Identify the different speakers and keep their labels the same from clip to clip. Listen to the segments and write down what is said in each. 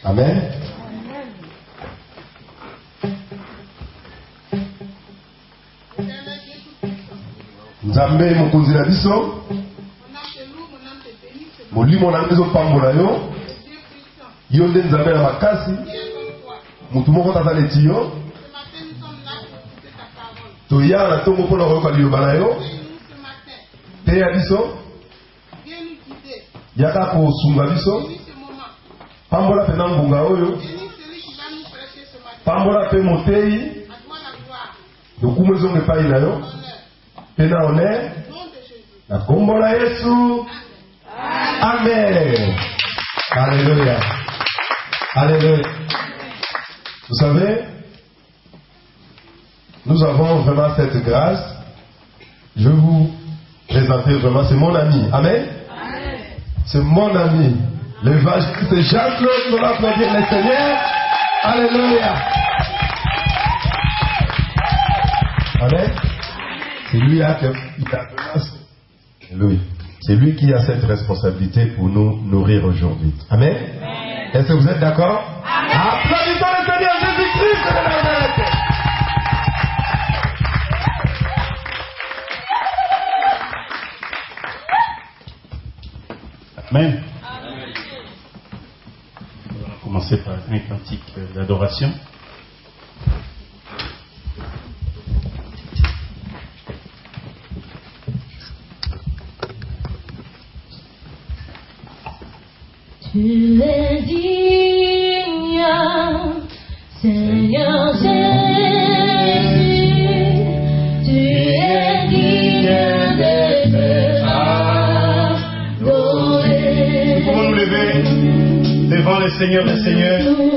Speaker 1: Amen. Nzambe mokonzi na biso molimo na biso pambola yo yo nde nzambe na makasi mutu moko tata leti yo toya na ntongo mpona koyoka liloba na yo te ya biso yaka kosunga biso pambola mpe na ngunga oyo pambola mpe moteyi lokumu ezonga epai na yo mpe na honneur na kombo na Yesu. Amen. Alléluia. Alléluia. Vous savez, nous avons vraiment cette grâce. Je vais vous présenter vraiment, c'est mon ami. Amen. C'est mon ami. L'évangéliste Jean-Claude, nous allons applaudir le Seigneur. Alléluia. Amen. C'est lui qui a Alléluia. C'est lui qui a cette responsabilité pour nous nourrir aujourd'hui. Amen. Est-ce que vous êtes d'accord? Applaudissons le Seigneur Jésus-Christ de Nazareth.
Speaker 2: Amen. On va commencer par un cantique d'adoration.
Speaker 3: Tu es digne, Seigneur Jésus, tu es digne d'être adoré.
Speaker 2: Nous pouvons nous lever devant le Seigneur des Seigneurs.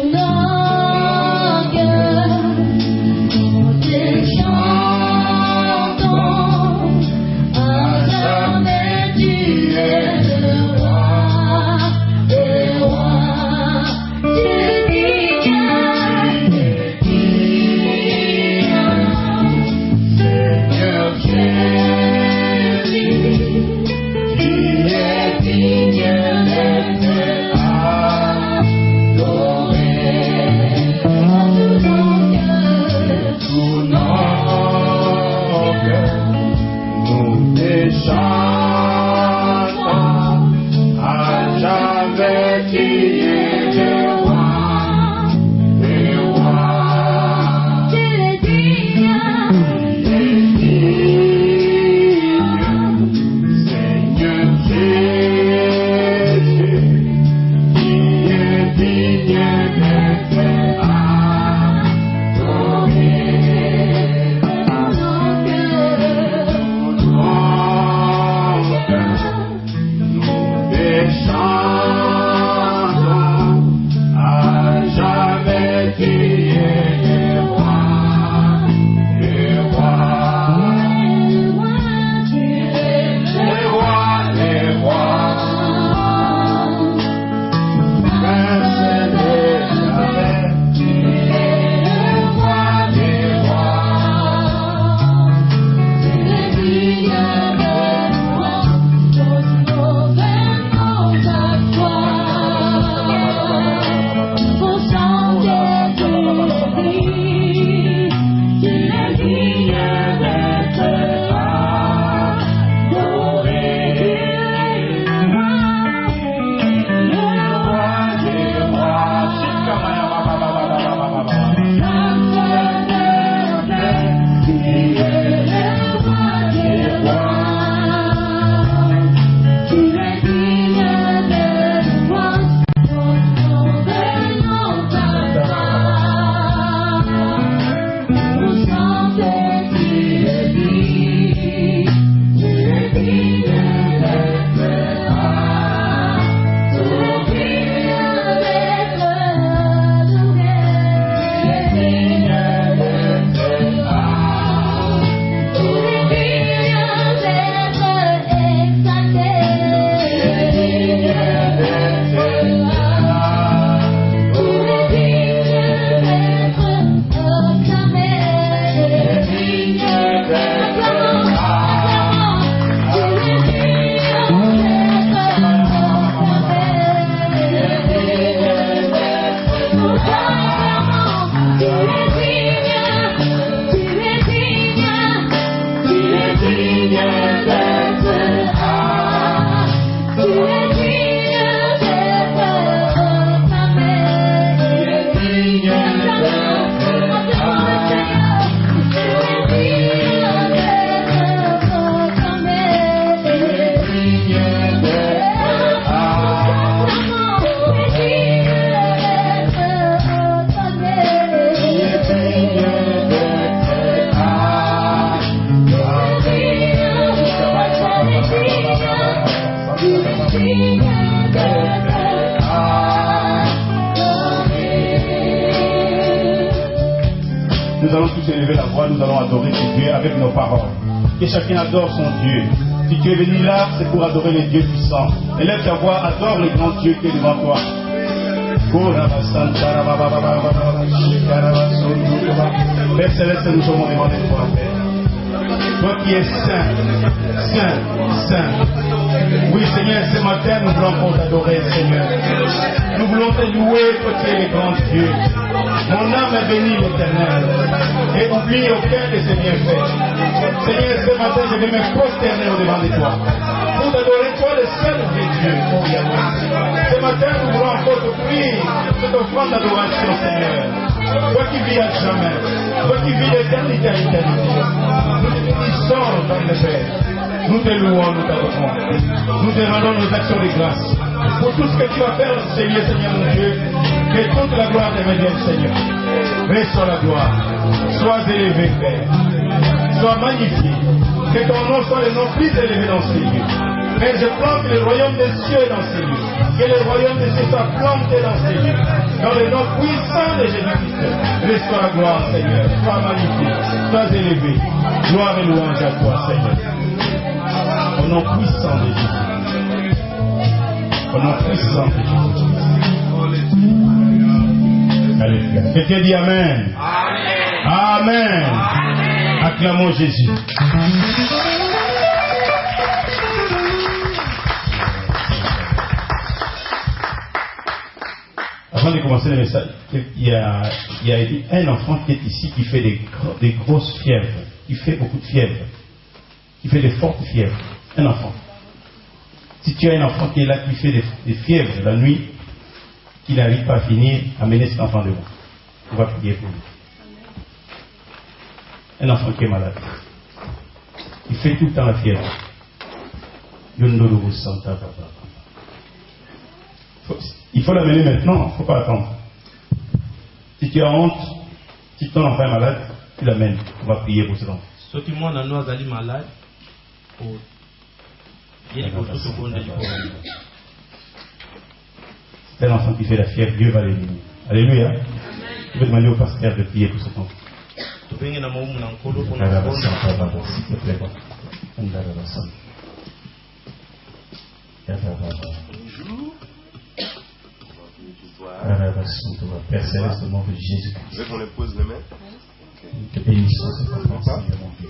Speaker 2: allons tous élever la voix, nous allons adorer ce Dieu avec nos paroles. Que chacun adore son Dieu. Si tu es venu là, c'est pour adorer les dieux puissants. Élève ta voix, adore le grand Dieu qui est devant toi. Père Céleste, nous sommes devant toi, Père. Toi qui es saint, saint, saint. Oui, Seigneur, ce matin, nous voulons t'adorer, Seigneur. Nous voulons te louer, toi qui es le grand Dieu. Mon âme est bénie, l'Éternel, et oublie aucun de ses bienfaits. Seigneur, ce matin, je vais me prosterner au-devant de toi, pour t'adorer, toi, le seul vrai Dieu, oh Yahweh. Ce matin, nous voulons encore t'offrir cette offrande d'adoration, Seigneur. Toi qui vis à jamais, toi qui vis d'éternité à éternité. Nous te bénissons dans le Père. Nous te louons, nous t'adorons. Nous te rendons nos actions de grâce pour tout ce que tu vas faire dans ces lieux, Seigneur mon Dieu. Que toute la gloire te revienne, Seigneur. Reçois la gloire. Sois élevé, Père. Sois magnifié. Que ton nom soit le nom plus élevé dans ces lieux. Mais je plante le royaume des cieux dans ces lieux. Que le royaume des cieux soit planté dans ces lieux. Dans le nom puissant de Jésus-Christ. Reçois la gloire, Seigneur. Sois magnifié. Sois élevé. Gloire et louange à toi, Seigneur. Au nom puissant de Jésus. Au nom puissant de Jésus. Alléluia. Quelqu'un dit Amen. Amen. Amen. Acclamons Jésus. Avant de commencer le message, il y a un enfant qui est ici qui fait des grosses fièvres, qui fait beaucoup de fièvres, qui fait des fortes fièvres. Un enfant. Si tu as un enfant qui est là, qui fait des fièvres la nuit, qui n'arrive pas à finir, amenez cet enfant devant. On va prier pour lui. Un enfant qui est malade. Il fait tout le temps la fièvre. Il faut l'amener maintenant, il ne faut pas attendre. Si tu as honte, si ton enfant est malade, tu l'amènes. On va prier pour cet enfant.
Speaker 4: Si tu es malade,
Speaker 2: c'est un enfant qui fait la fièvre, Dieu va l'éliminer. Alléluia. Je vais demander au pasteur de prier pour cet enfant. S'il te plaît. Père Céleste, au nom de Jésus.
Speaker 1: Vous voulez qu'on les pose les mains?
Speaker 2: Te bénissons cet enfant, Seigneur mon Dieu.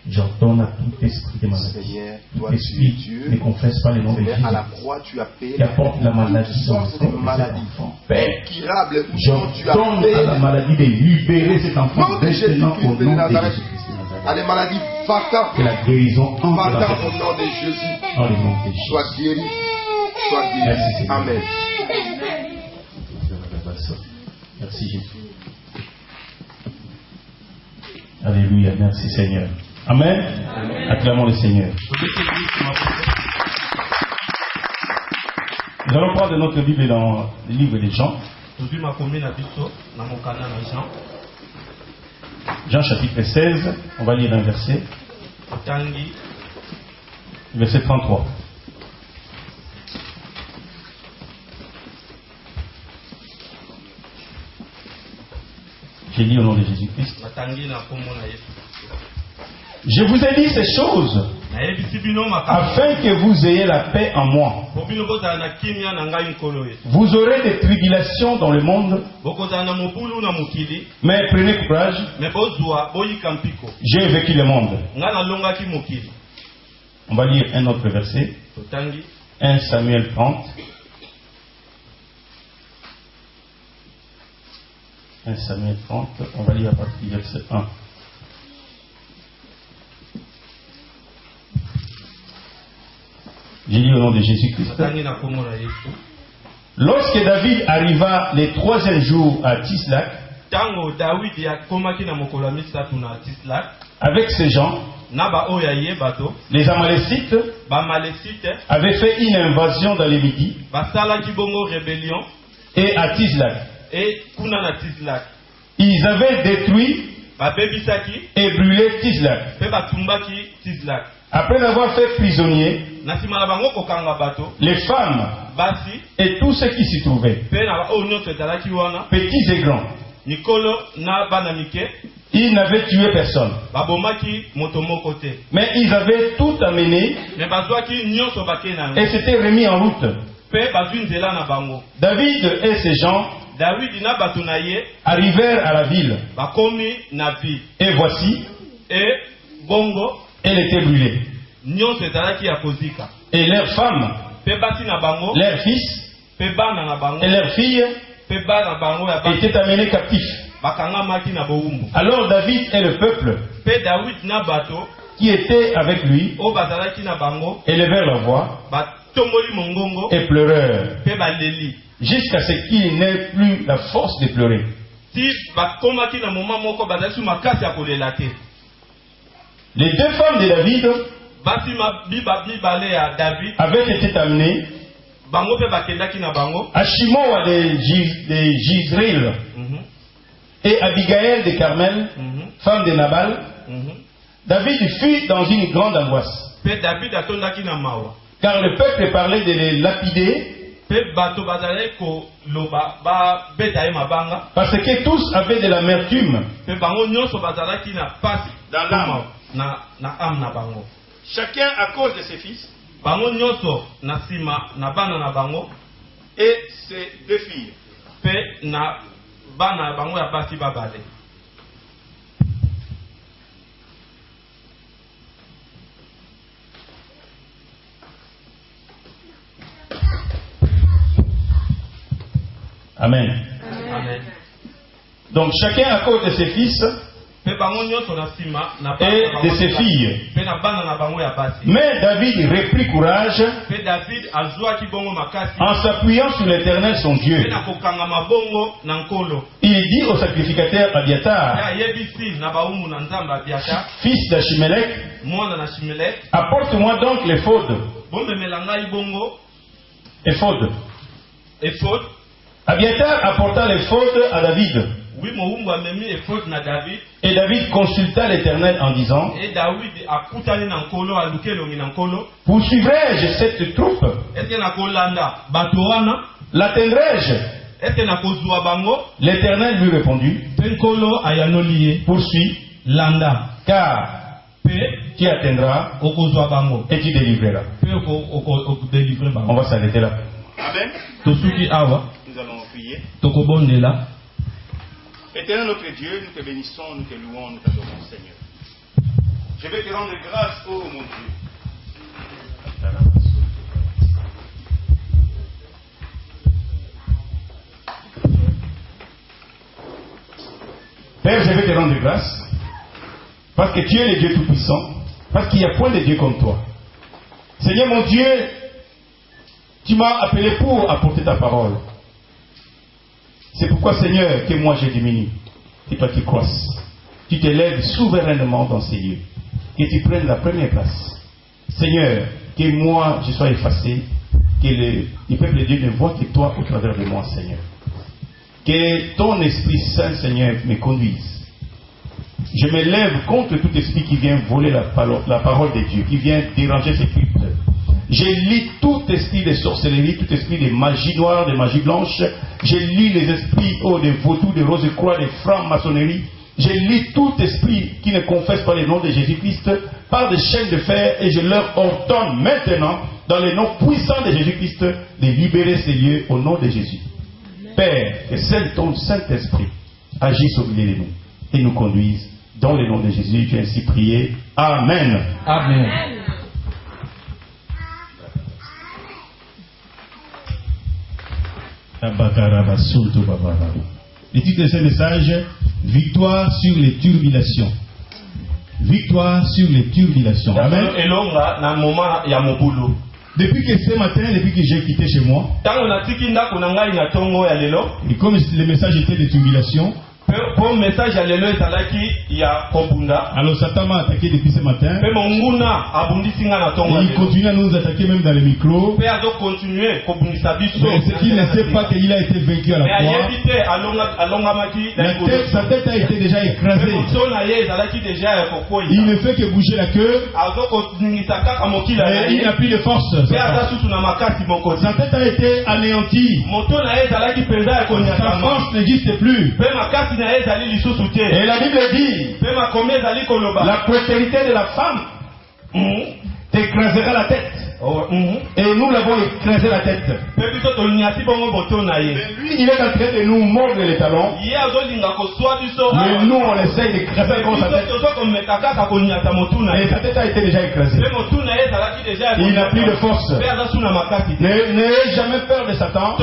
Speaker 2: J'ordonne à tout esprit de maladie.
Speaker 1: Seigneur,
Speaker 2: tout
Speaker 1: toi,
Speaker 2: esprit
Speaker 1: tu es Dieu.
Speaker 2: ne confesse pas le nom de
Speaker 1: Seigneur,
Speaker 2: Jésus.
Speaker 1: à la croix, tu as payé
Speaker 2: qui apporte la maladie dans le corps de
Speaker 1: maladie.
Speaker 2: cet enfant. Père,
Speaker 1: Incurable, tu as
Speaker 2: j'ordonne
Speaker 1: payé
Speaker 2: à la maladie de libérer cet enfant
Speaker 1: nom de
Speaker 2: maintenant au nom de
Speaker 1: Nazareth.
Speaker 2: Jésus-Christ de Nazareth.
Speaker 1: À les maladies vacants.
Speaker 2: Que la guérison entre dans
Speaker 1: Vacants
Speaker 2: cet
Speaker 1: au nom de Jésus.
Speaker 2: dans le nom de Jésus.
Speaker 1: Sois guéri. Sois guéri.
Speaker 2: Merci, Seigneur.
Speaker 1: Amen.
Speaker 2: Merci Jésus. Alléluia, merci Seigneur. Amen. Acclamons le Seigneur. Nous allons prendre notre Bible dans le livre des Jean. Jean chapitre 16, on va lire un verset. Verset 33. J'ai lu au nom de Jésus-Christ. Je vous ai dit ces choses afin que vous ayez la paix en moi. Vous aurez des tribulations dans le monde, mais prenez courage. J'ai vécu le monde. On va lire un autre verset. 1 Samuel 30. 1 Samuel 30, on va lire à partir du verset 1. J'ai lu au nom de Jésus-Christ. Lorsque David arriva le 3e jour à Tislac, avec ses gens, les Amalécites avaient fait une invasion dans les Midi et à Tislac. Ils avaient détruit et brûlé Tislac. Après l'avoir fait prisonnier, les femmes et tous ceux qui s'y trouvaient, petits et grands, Ils n'avaient tué personne.
Speaker 4: babomaki moto moko te.
Speaker 2: Mais ils avaient tout amené
Speaker 4: Mais bazwaki nyonso bakei na
Speaker 2: et
Speaker 4: yango.
Speaker 2: s'étaient remis en route.
Speaker 4: Pe bazwi nzela na bango.
Speaker 2: David et ses gens
Speaker 4: David na bato na ye
Speaker 2: arrivèrent à la ville.
Speaker 4: bakomi na ville.
Speaker 2: Et voici,
Speaker 4: E bongo
Speaker 2: elle était brûlée.
Speaker 4: nyonso ezalaki ya kozika.
Speaker 2: Et leurs femmes,
Speaker 4: Pe basi na bango,
Speaker 2: leurs fils
Speaker 4: pe bana na bango,
Speaker 2: et leurs filles
Speaker 4: pe bana na bango ya basi
Speaker 2: étaient amenés captifs.
Speaker 4: bakangamaki na bowumbu.
Speaker 2: Alors David et le peuple
Speaker 4: Pe David na bato
Speaker 2: qui étaient avec lui
Speaker 4: o bazalaki na bango
Speaker 2: élevèrent leur voix
Speaker 4: batomboli mongongo
Speaker 2: et pleurèrent
Speaker 4: pe baleli.
Speaker 2: jusqu'à ce qu'ils n'aient plus la force de pleurer.
Speaker 4: Ti bakomaki na moment moko bazali su makasi ya kolela te.
Speaker 2: Les deux femmes de David
Speaker 4: Basi bibale ya David
Speaker 2: avaient été amenées
Speaker 4: bango pe bakendaki na bango.
Speaker 2: à Shimon de Jizreel
Speaker 4: Mhm,
Speaker 2: et Abigail de Carmel,
Speaker 4: mhm,
Speaker 2: femme de Nabal.
Speaker 4: mhm.
Speaker 2: David fut dans une grande angoisse,
Speaker 4: Pe David atondaki na mawa.
Speaker 2: car le peuple parlait de les lapider,
Speaker 4: Pe bato bazali koloba ba beta ye mabanga.
Speaker 2: parce que tous avaient de l'amertume
Speaker 4: Pe bango nyonso bazalaki na pasi
Speaker 2: dans l'âme.
Speaker 4: na âme na bango.
Speaker 2: Chacun à cause de ses fils
Speaker 4: Bango nyonso na sima na bana na bango
Speaker 2: et ses deux filles.
Speaker 4: pe na bana na bango ya basi babale.
Speaker 2: Amen.
Speaker 4: Amen.
Speaker 2: Donc chacun à cause de ses fils
Speaker 4: Pe bango nyonso na sima na
Speaker 2: et
Speaker 4: bana na
Speaker 2: de
Speaker 4: bango
Speaker 2: ses
Speaker 4: ya basi.
Speaker 2: filles.
Speaker 4: Pe na bana na bango ya basi.
Speaker 2: Mais David reprit courage
Speaker 4: Pe David azwaki bongo makasi
Speaker 2: en s'appuyant sur l'Éternel son Dieu.
Speaker 4: pe na kokangama bongo na nkolo.
Speaker 2: Il dit au sacrificateur Abiatar,
Speaker 4: Ya yebisi na baumu na nzambe Abiata
Speaker 2: fils d'Achimelech,
Speaker 4: mwana na Shimelek,
Speaker 2: apporte-moi donc l'éphod.
Speaker 4: bomemela ngai bongo
Speaker 2: Éphod.
Speaker 4: efod.
Speaker 2: Abiatar apporta l'éphod à David.
Speaker 4: Wi mowumbu amemi efod na David.
Speaker 2: Et David consulta l'Éternel en disant,
Speaker 4: E David akutani na nkolo aluki elongi na nkolo.
Speaker 2: poursuivrai-je cette troupe?
Speaker 4: Eske na kolanda bato wana?
Speaker 2: L'atteindrai-je?
Speaker 4: Eske na kozwa bango?
Speaker 2: L'Éternel lui répondit,
Speaker 4: Pe nkolo ayanoli ye
Speaker 2: poursuis,
Speaker 4: landa
Speaker 2: car
Speaker 4: pe
Speaker 2: tu atteindras
Speaker 4: okozwa bango
Speaker 2: et tu délivreras.
Speaker 4: pe okodelivre
Speaker 2: On
Speaker 4: bango.
Speaker 2: va s'arrêter là.
Speaker 5: Amen.
Speaker 4: Tosuki awa
Speaker 5: Nous allons prier.
Speaker 4: tokobondela.
Speaker 5: Éternel notre Dieu, nous te bénissons, nous te louons, nous t'adorons, Seigneur. Je vais te rendre grâce, oh mon Dieu.
Speaker 2: Père, je vais te rendre grâce parce que tu es le Dieu Tout-Puissant, parce qu'il n'y a point de Dieu comme toi. Seigneur mon Dieu, tu m'as appelé pour apporter ta parole. C'est pourquoi, Seigneur, que moi je diminue, et toi tu croisses. Tu t'élèves souverainement dans ces lieux, que tu prennes la première place. Seigneur, que moi je sois effacé, que le peuple de Dieu ne voit que toi au travers de moi, Seigneur. Que ton Esprit Saint, Seigneur, me conduise. Je me lève contre tout esprit qui vient voler la parole de Dieu, qui vient déranger ces cultes. Je lis tout esprit de sorcellerie, tout esprit de magie noire, de magie blanche. Je lis les esprits de vaudou, de rose-croix, de franc-maçonnerie. Je lis tout esprit qui ne confesse pas le nom de Jésus-Christ par des chaînes de fer et je leur ordonne maintenant, dans le nom puissant de Jésus-Christ, de libérer ces lieux au nom de Jésus. Père, que seul ton Saint-Esprit agisse au milieu de nous et nous conduise. Dans le nom de Jésus, j'ai ainsi prié. Amen.
Speaker 4: Amen.
Speaker 2: Le titre de ce message, victoire sur les turbilations. Victoire sur les turbilations. Amen.
Speaker 4: Elonga na moment ya mobulu.
Speaker 2: Depuis que ce matin, depuis que j'ai quitté chez moi,
Speaker 4: Tango natiki ndako na ngai na tongo ya lelo.
Speaker 2: et comme le message était de turbilation,
Speaker 4: Pour message ya lelo ezalaki ya kobunda.
Speaker 2: alors Satan m'a attaqué depuis ce matin.
Speaker 4: Pe monguna abundisi nga na tongo ya
Speaker 2: Et il
Speaker 4: lelo.
Speaker 2: continue à nous attaquer même dans les micros.
Speaker 4: Pe azo continuer kobundisa biso.
Speaker 2: Mais ce qu'il ne sait pas qu'il a été vaincu à la
Speaker 4: Mais
Speaker 2: croix.
Speaker 4: ayebi te alongamaki na
Speaker 2: La
Speaker 4: likolo.
Speaker 2: tête, sa tête a été déjà
Speaker 4: Pe
Speaker 2: écrasée.
Speaker 4: moto na ye ezalaki deja ya kokwei.
Speaker 2: Il ne fait que bouger la queue,
Speaker 4: Azo koningisa kaka mokila na
Speaker 2: mais il n'a
Speaker 4: ye.
Speaker 2: plus de force.
Speaker 4: Pe aza susu na makasi moko.
Speaker 2: Sa tête a été anéantie.
Speaker 4: Moto na ye ezalaki penza ya
Speaker 2: Sa
Speaker 4: konyatama.
Speaker 2: force n'existe plus.
Speaker 4: Pe makasi
Speaker 2: Et la Bible dit, la postérité de la femme t'écrasera la tête. Et nous l'avons écrasé la tête. Mais lui, il est en train de nous mordre les talons. Mais nous, on essaye d'écraser comme sa tête. Et sa tête a été déjà écrasée. Il n'a plus de force. N'ayez jamais peur de Satan.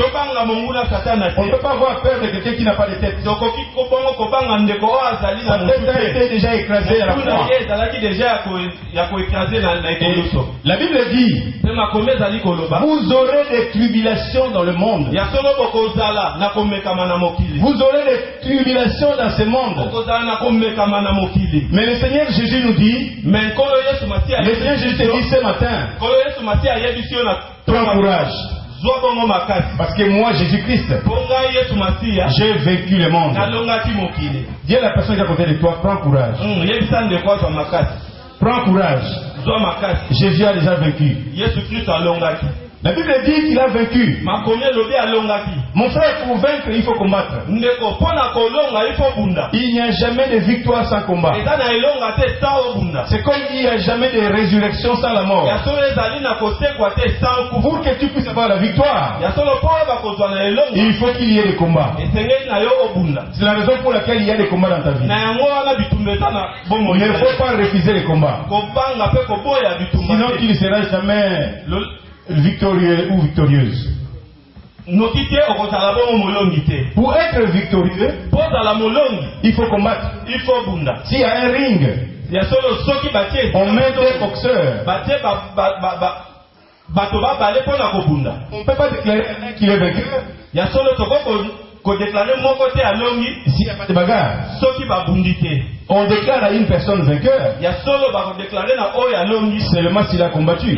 Speaker 2: On ne peut pas avoir peur de quelqu'un qui n'a pas de tête. Sa tête a été déjà écrasée à la fois. La Bible dit, vous aurez des tribulations dans le monde. Vous aurez des tribulations dans ce monde. Mais le Seigneur Jésus nous dit, le Seigneur Jésus te dit ce matin, prends courage. Parce que moi, Jésus-Christ, j'ai vaincu le monde. Dis à la personne qui est à côté de toi, prends courage. Prends courage. Jésus a déjà vaincu. La Bible dit qu'il a vaincu. Mon frère, pour vaincre, il faut combattre. Il n'y a jamais de victoire sans combat. C'est comme il n'y a jamais de résurrection sans la mort. Pour que tu puisses avoir la victoire, il faut qu'il y ait des combats. C'est la raison pour laquelle il y a des combats dans ta vie. Il ne faut pas refuser les combats. Sinon, tu ne seras jamais victorieux ou victorieuse. Pour être victorieux, il faut combattre. S'il y a un ring, on met des boxeurs. On ne peut pas déclarer qu'il est vainqueur. S'il n'y a pas de bagarre, on déclare à une personne vainqueur seulement s'il a combattu.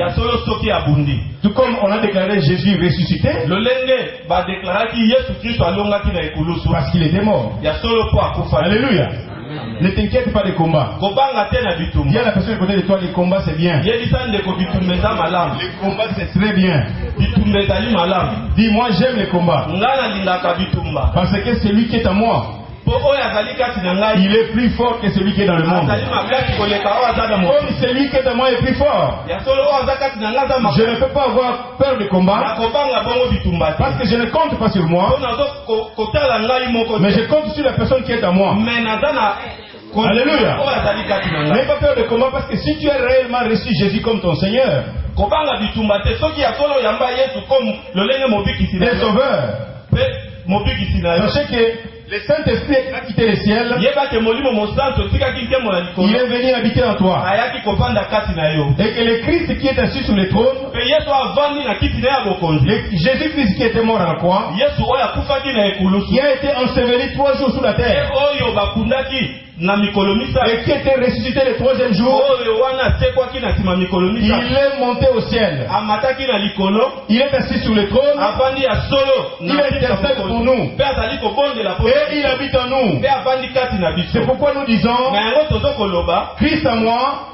Speaker 2: Tout comme on a déclaré Jésus ressuscité parce qu'il était mort. Alléluia. Ne t'inquiète pas des combats. Dis à la personne à côté de toi, les combats c'est bien. Les combats c'est très bien. Dis, moi j'aime les combats. Parce que celui qui est à moi, il est plus fort que celui qui est dans le monde. Comme celui qui est à moi est plus fort, je ne peux pas avoir peur de combat parce que je ne compte pas sur moi, mais je compte sur la personne qui est à moi. Alléluia. N'aie pas peur de combat parce que si tu as réellement reçu Jésus comme ton Seigneur, t'es sauveur. Sachez que le Saint-Esprit a quitté le ciel. Il est venu habiter en toi. Et que le Christ qui est assis sur le trône, Jésus-Christ qui était mort à la croix, qui a été enseveli 3 jours sous la terre, et qui était ressuscité le 3e jour, il est monté au ciel. Il est assis sur le trône. Il intercède pour nous. Et il habite en nous. C'est pourquoi nous disons, Christ à moi,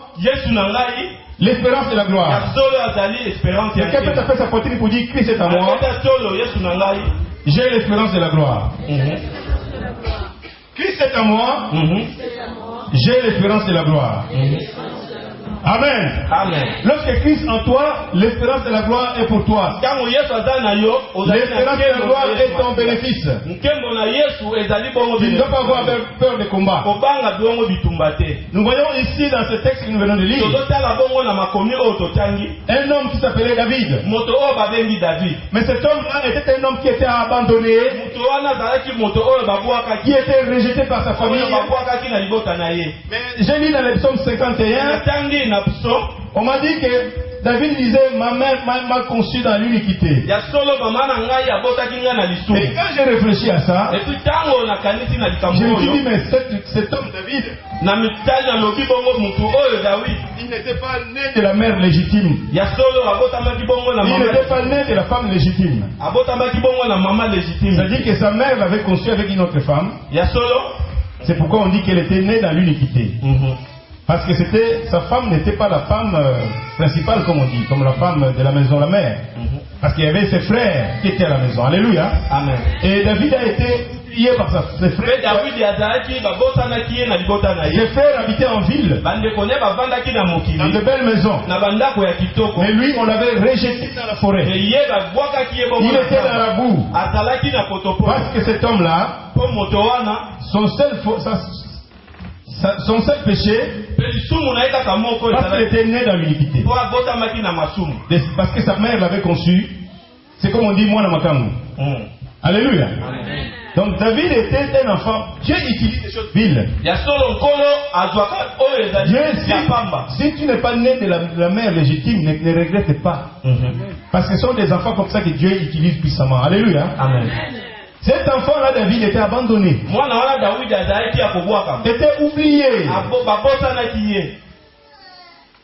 Speaker 2: l'espérance de la gloire. Quelqu'un peut taper sa poitrine pour dire Christ est à moi, j'ai l'espérance de la gloire. Christ est à moi, j'ai l'espérance de la gloire. Amen. Amen. Lorsque Christ en toi, l'espérance de la gloire est pour toi. L'espérance de la gloire est ton bénéfice. Tu ne dois pas avoir peur de combat. Nous voyons ici dans ce texte que nous venons de lire un homme qui s'appelait David. Mais cet homme-là était un homme qui était abandonné, qui était rejeté par sa famille. Mais j'ai lu dans le psaume 51, on m'a dit que David disait, ma mère m'a conçu dans l'iniquité. Et quand j'ai réfléchi à ça, je me suis dit, mais cet homme David, il n'était pas né de la mère légitime. Il n'était pas né de la femme légitime. C'est-à-dire que sa mère l'avait conçu avec une autre femme. C'est pourquoi on dit qu'elle était née dans l'iniquité. Parce que sa femme n'était pas la femme principale, comme on dit, comme la femme de la maison, la mère. Parce qu'il y avait ses frères qui étaient à la maison. Alléluia. Amen. Et David a été lié par ses
Speaker 4: Pe
Speaker 2: frères.
Speaker 4: David azalaki babosanaki ye na libota na
Speaker 2: Ses
Speaker 4: ye.
Speaker 2: frères habitaient en ville,
Speaker 4: Bandeko ne bavandaki na
Speaker 2: dans de
Speaker 4: mokili
Speaker 2: belles maisons.
Speaker 4: na bandako ya kitoko.
Speaker 2: Mais lui, on l'avait rejeté dans la forêt.
Speaker 4: Me ye babwakaki ye bongo
Speaker 2: Il
Speaker 4: na
Speaker 2: était dans
Speaker 4: zamba.
Speaker 2: la boue.
Speaker 4: Azalaki na potopoto.
Speaker 2: Parce que cet homme-là,
Speaker 4: Po moto wana
Speaker 2: son seul péché,
Speaker 4: pe lisumu na ye kaka moko
Speaker 2: parce qu'il
Speaker 4: ezalaki
Speaker 2: était né dans l'iniquité.
Speaker 4: po abotamaki na masumu.
Speaker 2: Parce que sa mère l'avait conçu. C'est comme on dit, moi, dans ma camme. Alléluia. Donc David était un enfant. Dieu utilise des choses viles.
Speaker 4: Ya solo nkolo azwaka oyo ezali
Speaker 2: Dieu,
Speaker 4: ya pamba.
Speaker 2: si tu n'es pas né de la mère légitime, ne regrette pas. Parce que ce sont des enfants comme ça que Dieu utilise puissamment. Alléluia.
Speaker 4: Amen.
Speaker 2: Cet enfant-là, David, était abandonné.
Speaker 4: Mwana wana Daudi azalaki ya kobwaka.
Speaker 2: Était oublié.
Speaker 4: Babosanaki ye.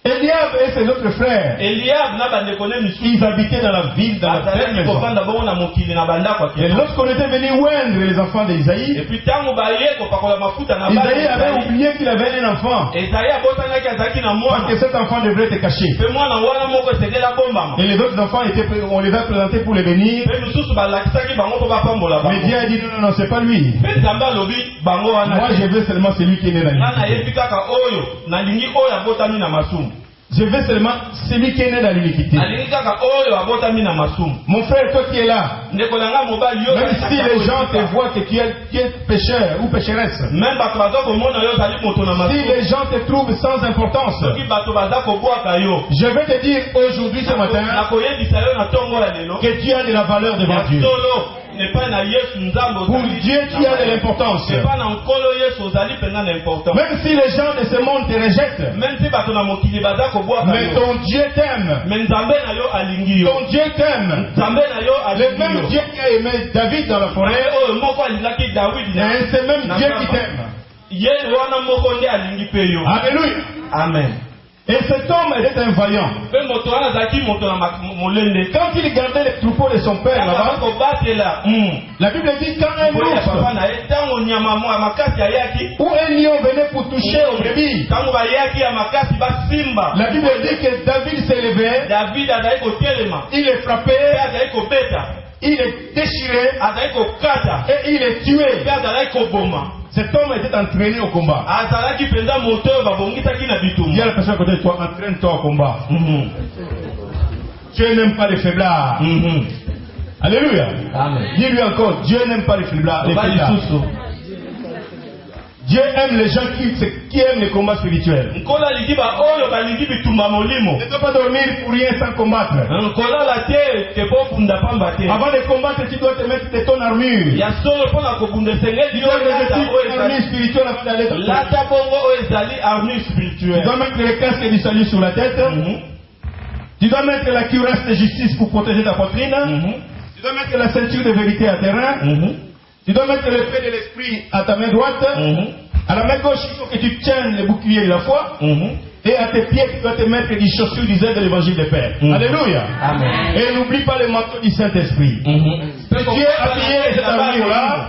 Speaker 2: Eliab et ses autres frères,
Speaker 4: Eliab na bandeko ne misusu
Speaker 2: ils habitaient dans la ville, dans la belle
Speaker 4: azalaki
Speaker 2: maison.
Speaker 4: kofanda bongo na mokili na bandako ya
Speaker 2: Et
Speaker 4: kitoko.
Speaker 2: lorsqu'on était venu oindre les enfants d'Isaïe,
Speaker 4: Et puis tango baye kopakola mafuta na bana
Speaker 2: Isaïe avait
Speaker 4: Isaïe.
Speaker 2: oublié qu'il avait un enfant.
Speaker 4: Esaïe abosanaki azalaki na
Speaker 2: Parce
Speaker 4: mwana.
Speaker 2: que cet enfant devrait être caché.
Speaker 4: Pe mwana wana moko esekela bombama.
Speaker 2: Et les autres enfants, on les a présentés pour les bénir.
Speaker 4: Pe misusu balakisaki bango po bapambola
Speaker 2: Mais
Speaker 4: bango.
Speaker 2: Dieu a dit non, c'est pas lui.
Speaker 4: Pe nzambe alobi bango
Speaker 2: Moi,
Speaker 4: wana.
Speaker 2: je veux seulement celui qui est né dans
Speaker 4: Nga
Speaker 2: l'iniquité.
Speaker 4: nayebi kaka oyo nalingi oyo abotami na masumu.
Speaker 2: Je veux seulement celui qui est né dans l'iniquité.
Speaker 4: Nalingi kaka oyo abotami na masumu.
Speaker 2: Mon frère, toi qui es là,
Speaker 4: Ndeko na nga mobali yo.
Speaker 2: même si les gens te voient que tu es pécheur ou pécheresse,
Speaker 4: Même bato baza komona yo ozali moto na
Speaker 2: si
Speaker 4: masumu.
Speaker 2: les gens te trouvent sans importance,
Speaker 4: Soki bato baza kobwaka yo.
Speaker 2: je vais te dire aujourd'hui, ce matin,
Speaker 4: nakoyebisa yo na ntongo ya lelo.
Speaker 2: que tu as de la valeur devant
Speaker 4: Ya
Speaker 2: Dieu.
Speaker 4: solo nepai na yesu nzambe
Speaker 2: Pour
Speaker 4: ozali
Speaker 2: Dieu, tu as de l'importance.
Speaker 4: nepai na nkolo yesu ozali mpenza na important.
Speaker 2: Même si les gens de ce monde te rejettent,
Speaker 4: Même si bato na mokili baza kobwaka
Speaker 2: mais
Speaker 4: yo.
Speaker 2: ton Dieu t'aime.
Speaker 4: Mais nzambe na yo alingi yo.
Speaker 2: Ton Dieu t'aime.
Speaker 4: Nzambe na yo
Speaker 2: Le
Speaker 4: alingi
Speaker 2: même
Speaker 4: yo.
Speaker 2: Dieu qui a aimé David dans la forêt,
Speaker 4: oyo moko alingaki Dawidi na
Speaker 2: c'est le même
Speaker 4: na
Speaker 2: Dieu
Speaker 4: zamba.
Speaker 2: qui t'aime.
Speaker 4: Ye wana moko nde alingi mpe yo.
Speaker 2: Alléluia.
Speaker 4: Amen.
Speaker 2: Et cet homme était un vaillant.
Speaker 4: Mpe moto wana azalaki moto na molende.
Speaker 2: Quand il gardait les troupeaux de son père
Speaker 4: Kaka
Speaker 2: là-bas,
Speaker 4: bakobatela
Speaker 2: la Bible dit quand un
Speaker 4: boya papa
Speaker 2: ours
Speaker 4: na ye ntango nyama mo ya makasi ayaki.
Speaker 2: ou un lion venait pour toucher aux brebis,
Speaker 4: Ntango bayaki ya makasi basimba.
Speaker 2: la Bible dit que David s'élevait,
Speaker 4: David azali kotelema.
Speaker 2: il est
Speaker 4: Mpe
Speaker 2: frappé,
Speaker 4: azali kobeta.
Speaker 2: il est déchiré
Speaker 4: Azali kokata.
Speaker 2: et il est tué.
Speaker 4: Mpe azali koboma.
Speaker 2: Cet homme était entraîné au combat.
Speaker 4: Azalaki mpenza moto oyo babongisaki na
Speaker 2: Dis à
Speaker 4: bitumba.
Speaker 2: la personne à côté de toi, entraîne-toi au combat. Dieu n'aime pas les faiblards. Alléluia.
Speaker 4: Amen.
Speaker 2: Dis-lui encore, Dieu n'aime pas les faiblards. Les faiblards. Dieu aime les gens qui aiment les combats spirituels.
Speaker 4: Nkolo alingi ba oyo balingi bitumba molimo.
Speaker 2: Ne dois pas dormir pour rien sans combattre.
Speaker 4: Kolala te te bofunda pamba te.
Speaker 2: Avant de combattre, tu dois te mettre de ton armure.
Speaker 4: Ya solo mpona kobunda esengeli
Speaker 2: Tu
Speaker 4: yo
Speaker 2: dois
Speaker 4: lata
Speaker 2: revêtir
Speaker 4: oyo
Speaker 2: une armure
Speaker 4: ezali.
Speaker 2: spirituelle avant d'aller dans
Speaker 4: Lata bongo oyo ezali armure
Speaker 2: Tu
Speaker 4: spirituelle.
Speaker 2: dois mettre le casque du salut sur la tête. Tu dois mettre la cuirasse de justice pour protéger ta poitrine. Tu dois mettre la ceinture de vérité à tes reins. Tu dois mettre l'épée de l'esprit à ta main droite. À la main gauche, il faut que tu tiennes le bouclier de la foi. Et à tes pieds, tu dois te mettre des chaussures du zèle de l'évangile de Père. Alléluia.
Speaker 4: Amen.
Speaker 2: Et n'oublie pas le manteau du Saint-Esprit. Si tu es habillé de cette armure-là,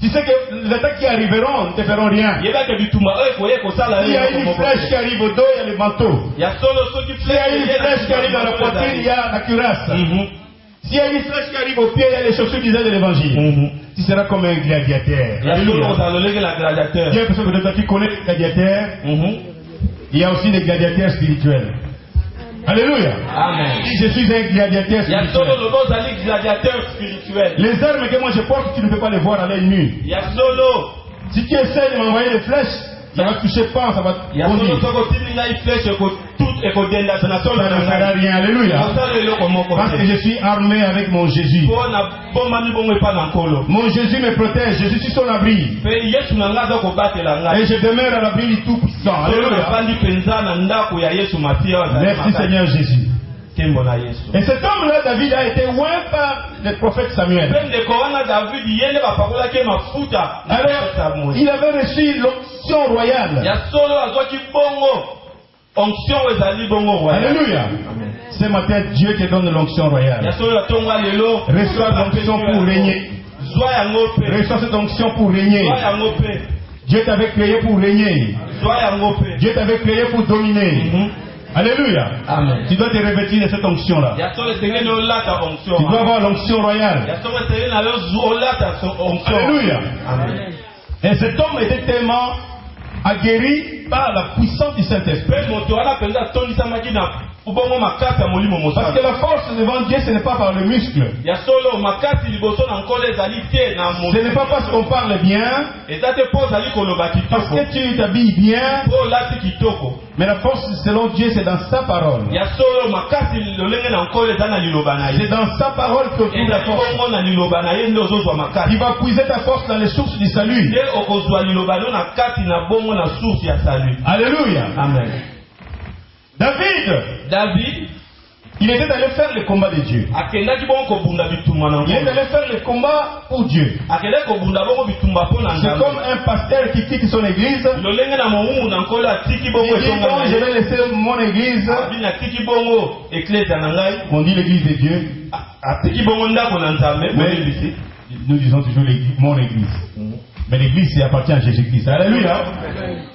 Speaker 2: tu sais que les attaques qui arriveront ne te feront rien.
Speaker 4: Yebaka bitumba oyo koye kosala
Speaker 2: S'il y a une flèche qui arrive au dos, il y a le manteau.
Speaker 4: Ya solo soki
Speaker 2: S'il y a une flèche qui arrive dans la poitrine, il y a la cuirasse. S'il y a une flèche qui arrive au pied, il y a les chaussures du zèle de l'évangile. Tu seras comme un gladiateur.
Speaker 4: Ya solo
Speaker 2: Alléluia.
Speaker 4: ozaloleki la gladiateur.
Speaker 2: Il y a personne que toi, tu connais les gladiateurs. Il y a aussi des gladiateurs spirituels. Alléluia.
Speaker 4: Amen.
Speaker 2: Si je suis un gladiateur
Speaker 4: Ya solo
Speaker 2: spirituel.
Speaker 4: lobo ozali gladiateur spirituel.
Speaker 2: Les armes que moi je porte, tu ne peux pas les voir à l'œil nu.
Speaker 4: Ya solo
Speaker 2: Si tu essaies de m'envoyer des flèches, ça va toucher pas, ça va
Speaker 4: ya solo
Speaker 2: bondir.
Speaker 4: soko tindi ngai flèche ekodenda na solo
Speaker 2: Ça
Speaker 4: na
Speaker 2: ne fera
Speaker 4: ngai.
Speaker 2: rien. Alléluia.
Speaker 4: Osala eloko moko
Speaker 2: Parce que
Speaker 4: te.
Speaker 2: je suis armé avec mon Jésus.
Speaker 4: Mpona bomani bongo epa na nkolo.
Speaker 2: Mon Jésus me protège, je suis son abri.
Speaker 4: Mpe yesu na ngai aza kobatela ngai.
Speaker 2: Et je demeure à l'abri du Tout-Puissant.
Speaker 4: Solo
Speaker 2: Alléluia.
Speaker 4: nafandi mpenza na ndako ya yesu matia oyo azali
Speaker 2: Merci
Speaker 4: makasi.
Speaker 2: Seigneur Jésus.
Speaker 4: Nkembo na yesu.
Speaker 2: Et cet homme-là, David, a été oint par le prophète Samuel.
Speaker 4: mpe ndeko wana davidi ye nde bapakolaki mafuta na profeta
Speaker 2: Alors,
Speaker 4: Moïse.
Speaker 2: il avait reçu l'onction royale.
Speaker 4: Ya solo azwaki bongo onction oyo ezali bongo royale.
Speaker 2: Alléluia. Ce matin, Dieu te donne l'onction
Speaker 4: Ya
Speaker 2: royale.
Speaker 4: solo ya ntongo ya lelo
Speaker 2: Reçois l'onction pour régner.
Speaker 4: zwa yango mpe
Speaker 2: Reçois cette onction pour régner.
Speaker 4: zwa yango mpe
Speaker 2: Dieu t'avait créé pour régner.
Speaker 4: zwa yango mpe.
Speaker 2: Dieu t'avait créé pour dominer. Alléluia.
Speaker 4: Amen.
Speaker 2: Tu dois te revêtir de cette onction-là.
Speaker 4: Ya solo tenge no lata onction.
Speaker 2: Tu dois avoir l'onction royale.
Speaker 4: Ya solo tenge na lo lata onction.
Speaker 2: Alléluia.
Speaker 4: Amen.
Speaker 2: Et cet homme était tellement aguerri par la puissance du Saint-Esprit.
Speaker 4: Pe moto ala penza tonisa makina ubongo makasi ya molimo
Speaker 2: Parce
Speaker 4: mosala.
Speaker 2: que la force devant Dieu, ce n'est pas par le muscle.
Speaker 4: Ya solo makasi liboso na nkolo ezali te na
Speaker 2: Ce n'est pas parce qu'on parle bien,
Speaker 4: eza te po ozali koloba
Speaker 2: parce
Speaker 4: kitoko.
Speaker 2: que tu t'habilles bien,
Speaker 4: Po olati kitoko.
Speaker 2: mais la force selon Dieu, c'est dans sa parole.
Speaker 4: Ya solo makasi lolenge na nkolo eza na liloba na
Speaker 2: C'est
Speaker 4: ye.
Speaker 2: dans sa parole que trouve la
Speaker 4: Ezali
Speaker 2: force.
Speaker 4: bongo na liloba na ye nde ozozwa
Speaker 2: Tu
Speaker 4: makasi.
Speaker 2: vas puiser ta force dans les sources du salut.
Speaker 4: Nde okozwa liloba no na kati na bongo na source ya salut.
Speaker 2: Alléluia.
Speaker 4: Amen.
Speaker 2: David, il était allé faire le combat de Dieu.
Speaker 4: akendaki bongo kobunda bitumba na
Speaker 2: Il est
Speaker 4: nkolo.
Speaker 2: allé faire le combat pour Dieu.
Speaker 4: akendaki kobunda bongo bitumba mpo na
Speaker 2: C'est
Speaker 4: nzambe.
Speaker 2: comme un pasteur qui quitte son église.
Speaker 4: lolenge na momumu na nkolo atiki
Speaker 2: Il
Speaker 4: bongo
Speaker 2: dit,
Speaker 4: etonga
Speaker 2: bon,
Speaker 4: na
Speaker 2: je
Speaker 4: ye.
Speaker 2: vais laisser mon église.
Speaker 4: Abi atiki bongo eklezia na ngai.
Speaker 2: On dit l'église de Dieu,
Speaker 4: atiki bongo ndako na nzambe
Speaker 2: mais
Speaker 4: boyebisi.
Speaker 2: nous disons toujours mon église. Mais l'église, ça appartient à Jésus-Christ. Alléluia.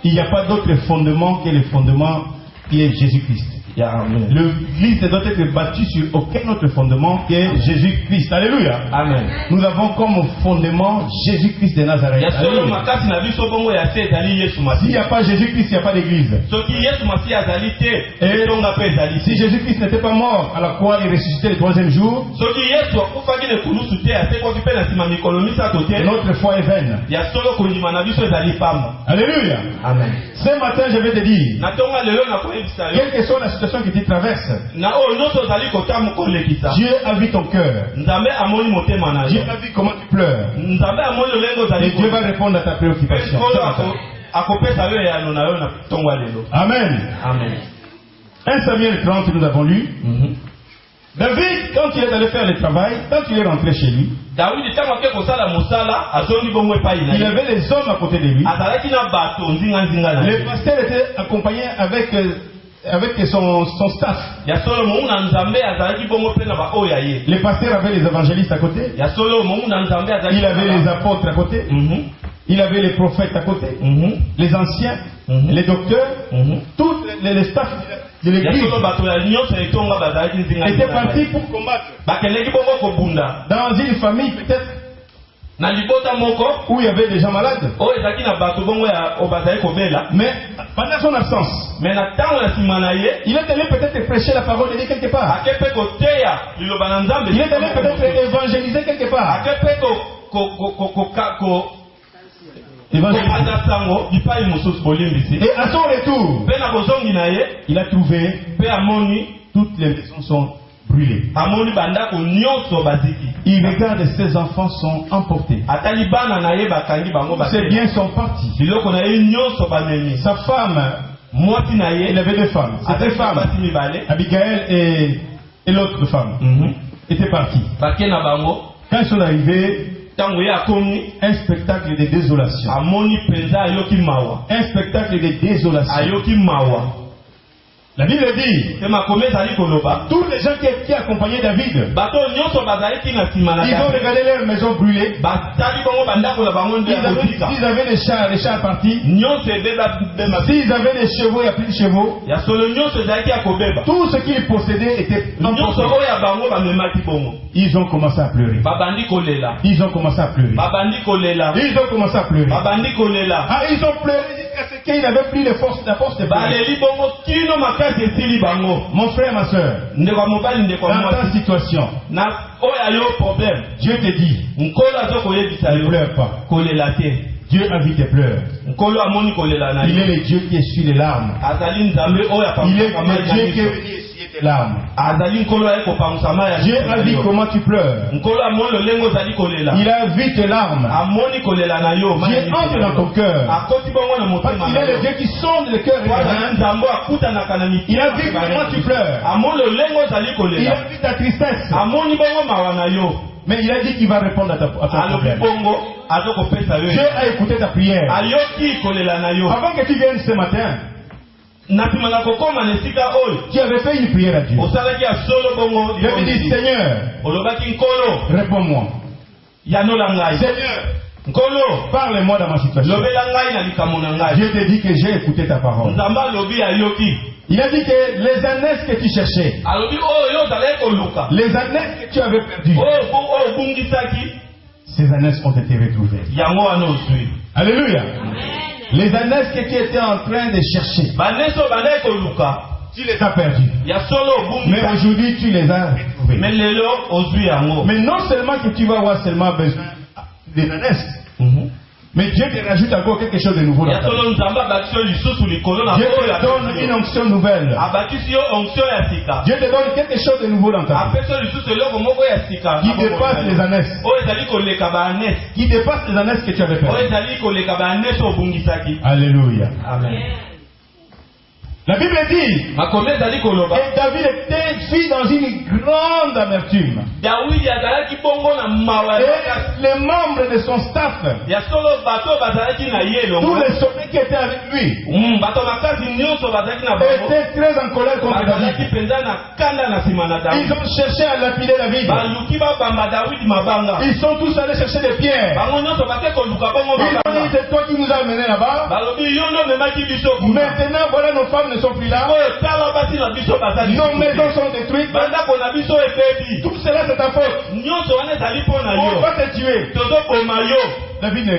Speaker 2: Il n'y a pas d'autre fondement que le fondement qui est Jésus-Christ. L'église doit être bâtie sur aucun autre fondement que Jésus-Christ. Alléluia.
Speaker 4: Amen.
Speaker 2: Nous avons comme fondement Jésus-Christ de Nazareth.
Speaker 4: ya solo
Speaker 2: Alléluia.
Speaker 4: makasi na biso bongo ya se ezali yesu
Speaker 2: S'il n'y
Speaker 4: masiya.
Speaker 2: a pas Jésus-Christ, il n'y a pas d'église.
Speaker 4: soki yesu masiya azali te
Speaker 2: Et
Speaker 4: etonga mpe ezali
Speaker 2: si
Speaker 4: te.
Speaker 2: Jésus-Christ n'était pas mort à la croix et ressuscité le troisième jour,
Speaker 4: soki yesu akufaki na ekulusu te asekwaki mpe na nsima mikolo misato te.
Speaker 2: notre foi est vaine.
Speaker 4: ya solo kondima na biso ezali pamba.
Speaker 2: Alléluia.
Speaker 4: Amen.
Speaker 2: Ce matin, je vais te dire,
Speaker 4: na ntonga lelo nakoyebisa yo
Speaker 2: quelle que soit la situation que tu traverses,
Speaker 4: na oyo nyonso ozali kotamu kolekisa.
Speaker 2: Dieu a vu ton cœur.
Speaker 4: nzambe amoni motema na
Speaker 2: Dieu
Speaker 4: yo.
Speaker 2: a vu comment tu pleures.
Speaker 4: nzambe amoni lolenge ozali
Speaker 2: Et Dieu va répondre à ta préoccupation.
Speaker 4: nkolo akopesa yo eyano na yo na ntongo ya lelo.
Speaker 2: Amen.
Speaker 4: Amen.
Speaker 2: 1 Samuel 30, nous avons lu. David, quand il est allé faire le travail, quand il est rentré chez lui,
Speaker 4: dawidi ntango ake kosala mosala azongi bongo epai na
Speaker 2: il
Speaker 4: ye.
Speaker 2: avait les hommes à côté de lui.
Speaker 4: azalaki na bato nzinga-nzinga na
Speaker 2: Le
Speaker 4: ye.
Speaker 2: pasteur était accompagné avec son staff.
Speaker 4: ya solo momu na nzambe azalaki bongo mpe na baoyo ya ye.
Speaker 2: Le pasteur avait les évangélistes à côté.
Speaker 4: ya solo momu na nzambe azalaki.
Speaker 2: Il avait les apôtres à côté. Il avait les prophètes à côté. Les anciens, les docteurs, tous les staffs de
Speaker 4: ya
Speaker 2: l'église
Speaker 4: solo bato ya nyonso etonga bazalaki
Speaker 2: étaient
Speaker 4: nzinga-nzinga na
Speaker 2: partis
Speaker 4: ye.
Speaker 2: pour combattre.
Speaker 4: bakendeki bongo kobunda
Speaker 2: Dans une famille peut-être
Speaker 4: na libota moko
Speaker 2: où il y avait des gens malades.
Speaker 4: oyo ezalaki na bato bongo ya oyo bazali kobela.
Speaker 2: Mais pendant son absence,
Speaker 4: me na ntango na nsima na ye
Speaker 2: il est allé peut-être prêcher la parole de Dieu quelque part.
Speaker 4: ake mpe koteya liloba na nzambe.
Speaker 2: Il est allé peut-être évangéliser quelque part.
Speaker 4: ake mpe kopanza sango bipai mosusu bolimbisi.
Speaker 2: Et à son retour,
Speaker 4: mpe na bozongi na ye
Speaker 2: il a trouvé
Speaker 4: mpe amoni
Speaker 2: toutes les maisons sont brûlées.
Speaker 4: amoni bandako nyonso baziki.
Speaker 2: Il regarde ses enfants sont emportés.
Speaker 4: atali bana na ye bakangi bango
Speaker 2: Ses biens sont partis.
Speaker 4: biloko na ye nyonso bamemi.
Speaker 2: Sa femme,
Speaker 4: mwasi na ye
Speaker 2: il avait deux femmes. Ces deux
Speaker 4: atali
Speaker 2: femmes,
Speaker 4: basi mibale
Speaker 2: Abigail et l'autre femme, étaient partis.
Speaker 4: bake na bango.
Speaker 2: Quand ils sont arrivés,
Speaker 4: ntango ye akomi
Speaker 2: un spectacle de désolation.
Speaker 4: amoni mpenza ayoki mawa.
Speaker 2: Un spectacle de désolation.
Speaker 4: ayoki mawa.
Speaker 2: La Bible dit,
Speaker 4: mpe makomi ezali koloba
Speaker 2: tous les gens qui accompagnaient David,
Speaker 4: bato nyonso bazalaki na nsima na
Speaker 2: ils ont regardé leur maison brûlée.
Speaker 4: batali bongo bandako na bango nde ya kotika.
Speaker 2: S'ils avaient les chars partis.
Speaker 4: nyonso ebeba bema.
Speaker 2: S'ils avaient des chevaux, il n'y a plus de chevaux.
Speaker 4: ya solo nyonso ezalaki ya kobeba.
Speaker 2: Tout ce qu'ils possédaient était
Speaker 4: nyonso
Speaker 2: emporté.
Speaker 4: oyo ya bango bamemaki bongo.
Speaker 2: Ils ont commencé à pleurer.
Speaker 4: babandi kolela.
Speaker 2: Ils ont commencé à pleurer.
Speaker 4: babandi kolela.
Speaker 2: Ils ont commencé à pleurer.
Speaker 4: babandi kolela.
Speaker 2: Ah, ils ont pleuré jusqu'à ce qu'ils n'avaient plus les forces de pleurer.
Speaker 4: baleli bongo kino makasi esili bango.
Speaker 2: Mon frère, ma soeur,
Speaker 4: ndeko ya mobali ndeko ya
Speaker 2: dans ta
Speaker 4: mwasi.
Speaker 2: situation,
Speaker 4: na oyo ayo problème.
Speaker 2: Dieu te dit,
Speaker 4: nkolo azokoyebisa
Speaker 2: ne
Speaker 4: yo
Speaker 2: pleure pas.
Speaker 4: kolela te.
Speaker 2: Dieu a vu tes pleurs.
Speaker 4: nkolo amoni kolela na
Speaker 2: Il
Speaker 4: yo.
Speaker 2: est le Dieu qui essuie les larmes.
Speaker 4: azali nzambe oyo
Speaker 2: Il est
Speaker 4: apangusaka mai
Speaker 2: le
Speaker 4: na
Speaker 2: Dieu qui est
Speaker 4: miso.
Speaker 2: venu essuyer tes larmes.
Speaker 4: azali nkolo aye kopangusa mai ya
Speaker 2: Dieu
Speaker 4: miso
Speaker 2: a
Speaker 4: na
Speaker 2: vu
Speaker 4: yo.
Speaker 2: comment tu pleures.
Speaker 4: nkolo amoni lolenge ozali kolela.
Speaker 2: Il a vu tes larmes.
Speaker 4: amoni kolela na yo mai ya
Speaker 2: Dieu
Speaker 4: miso
Speaker 2: entre
Speaker 4: na
Speaker 2: dans ton
Speaker 4: yo.
Speaker 2: cœur.
Speaker 4: akoti bongo na
Speaker 2: Parce
Speaker 4: motema
Speaker 2: qu'il
Speaker 4: na
Speaker 2: est le
Speaker 4: yo.
Speaker 2: Dieu qui sonde le cœur et les
Speaker 4: wana
Speaker 2: reins.
Speaker 4: nzambe akutanaka na
Speaker 2: Il a vu comment tu pleures.
Speaker 4: amoni lolenge ozali
Speaker 2: Il
Speaker 4: kolela.
Speaker 2: a vu ta tristesse.
Speaker 4: amoni bongo mawa na yo.
Speaker 2: Mais il a dit qu'il va répondre à ton
Speaker 4: alobi
Speaker 2: problème.
Speaker 4: bongo azokopesa yo.
Speaker 2: Dieu a écouté ta prière.
Speaker 4: ayoki kolela na yo.
Speaker 2: Avant que tu viennes ce matin,
Speaker 4: na nsima na kokóma na esika oyo
Speaker 2: tu avais fait une prière à Dieu.
Speaker 4: osalaki ya solo bongo.
Speaker 2: Tu avais dit, Seigneur,
Speaker 4: olobaki nkolo
Speaker 2: réponds-moi.
Speaker 4: yanola ngai.
Speaker 2: Seigneur,
Speaker 4: nkolo
Speaker 2: parle-moi dans ma situation.
Speaker 4: lobela ngai na likambo na ngai.
Speaker 2: Dieu te dit que j'ai écouté ta parole.
Speaker 4: nzambe alobi ayoki.
Speaker 2: Il a dit que les ânesses que tu cherchais,
Speaker 4: alobi oyo ozalaki koluka
Speaker 2: les ânesses que tu avais perdues,
Speaker 4: oyo obungisaki
Speaker 2: ces ânesses ont été retrouvées.
Speaker 4: yango wana ozwi.
Speaker 2: Alléluia. Les ânesses que tu étais en train de chercher,
Speaker 4: banesi oyo bandaki koluka
Speaker 2: tu les as perdues.
Speaker 4: ya solo
Speaker 2: Mais
Speaker 4: obungisaki
Speaker 2: aujourd'hui, tu les as retrouvées.
Speaker 4: me lelo ozwi yango.
Speaker 2: Mais non seulement que tu vas avoir seulement besoin des ânesses, mais Dieu te rajoute encore quelque chose de nouveau dans
Speaker 4: ya
Speaker 2: ta vie.
Speaker 4: solo nzambe abakisi yo lisusu likolo na
Speaker 2: Dieu
Speaker 4: oyo
Speaker 2: te donne une
Speaker 4: apesi yo.
Speaker 2: onction nouvelle.
Speaker 4: abakisi yo onction ya sika
Speaker 2: Dieu te donne quelque chose de nouveau dans ta vie.
Speaker 4: apesi yo lisusu eloko moko ya sika
Speaker 2: Qui dépasse les ânesses.
Speaker 4: oyo ezali koleka baanesi
Speaker 2: Qui dépasse les ânesses que tu avais
Speaker 4: oyo
Speaker 2: perdues.
Speaker 4: ezali koleka baanesi obungisaki.
Speaker 2: Alléluia.
Speaker 4: Amen.
Speaker 2: La Bible dit
Speaker 4: makomi ezali koloba
Speaker 2: que David vit dans une grande amertume.
Speaker 4: dawidi azalaki bongo na mawa ya makasi.
Speaker 2: Et les membres de son staff,
Speaker 4: ya solo bato bazalaki na ye
Speaker 2: tous
Speaker 4: elongo.
Speaker 2: les soldats qui étaient avec lui,
Speaker 4: bato makasi nyonso bazalaki na bango
Speaker 2: étaient très en colère contre
Speaker 4: bazalaki
Speaker 2: David.
Speaker 4: mpenza na kanda na nsima na
Speaker 2: Ils
Speaker 4: dawidi.
Speaker 2: ont cherché à lapider David.
Speaker 4: baluki babamba dawidi mabanga.
Speaker 2: Ils sont tous allés chercher des pierres.
Speaker 4: bango nyonso bake koluka bongo
Speaker 2: Ils ont dit,
Speaker 4: mabanga.
Speaker 2: c'est toi qui nous as amenés là-bas.
Speaker 4: balobi yo ndo memaki biso kuna.
Speaker 2: Maintenant, voilà, nos femmes ne sont plus là.
Speaker 4: oyo tala basi na biso bazali
Speaker 2: Nos maisons sont détruites.
Speaker 4: bandako na biso ebebi.
Speaker 2: Tout cela, c'est ta faute.
Speaker 4: nyonso wana ezali mpo na
Speaker 2: On
Speaker 4: yo.
Speaker 2: va te tuer.
Speaker 4: tozoboma yo.
Speaker 2: David,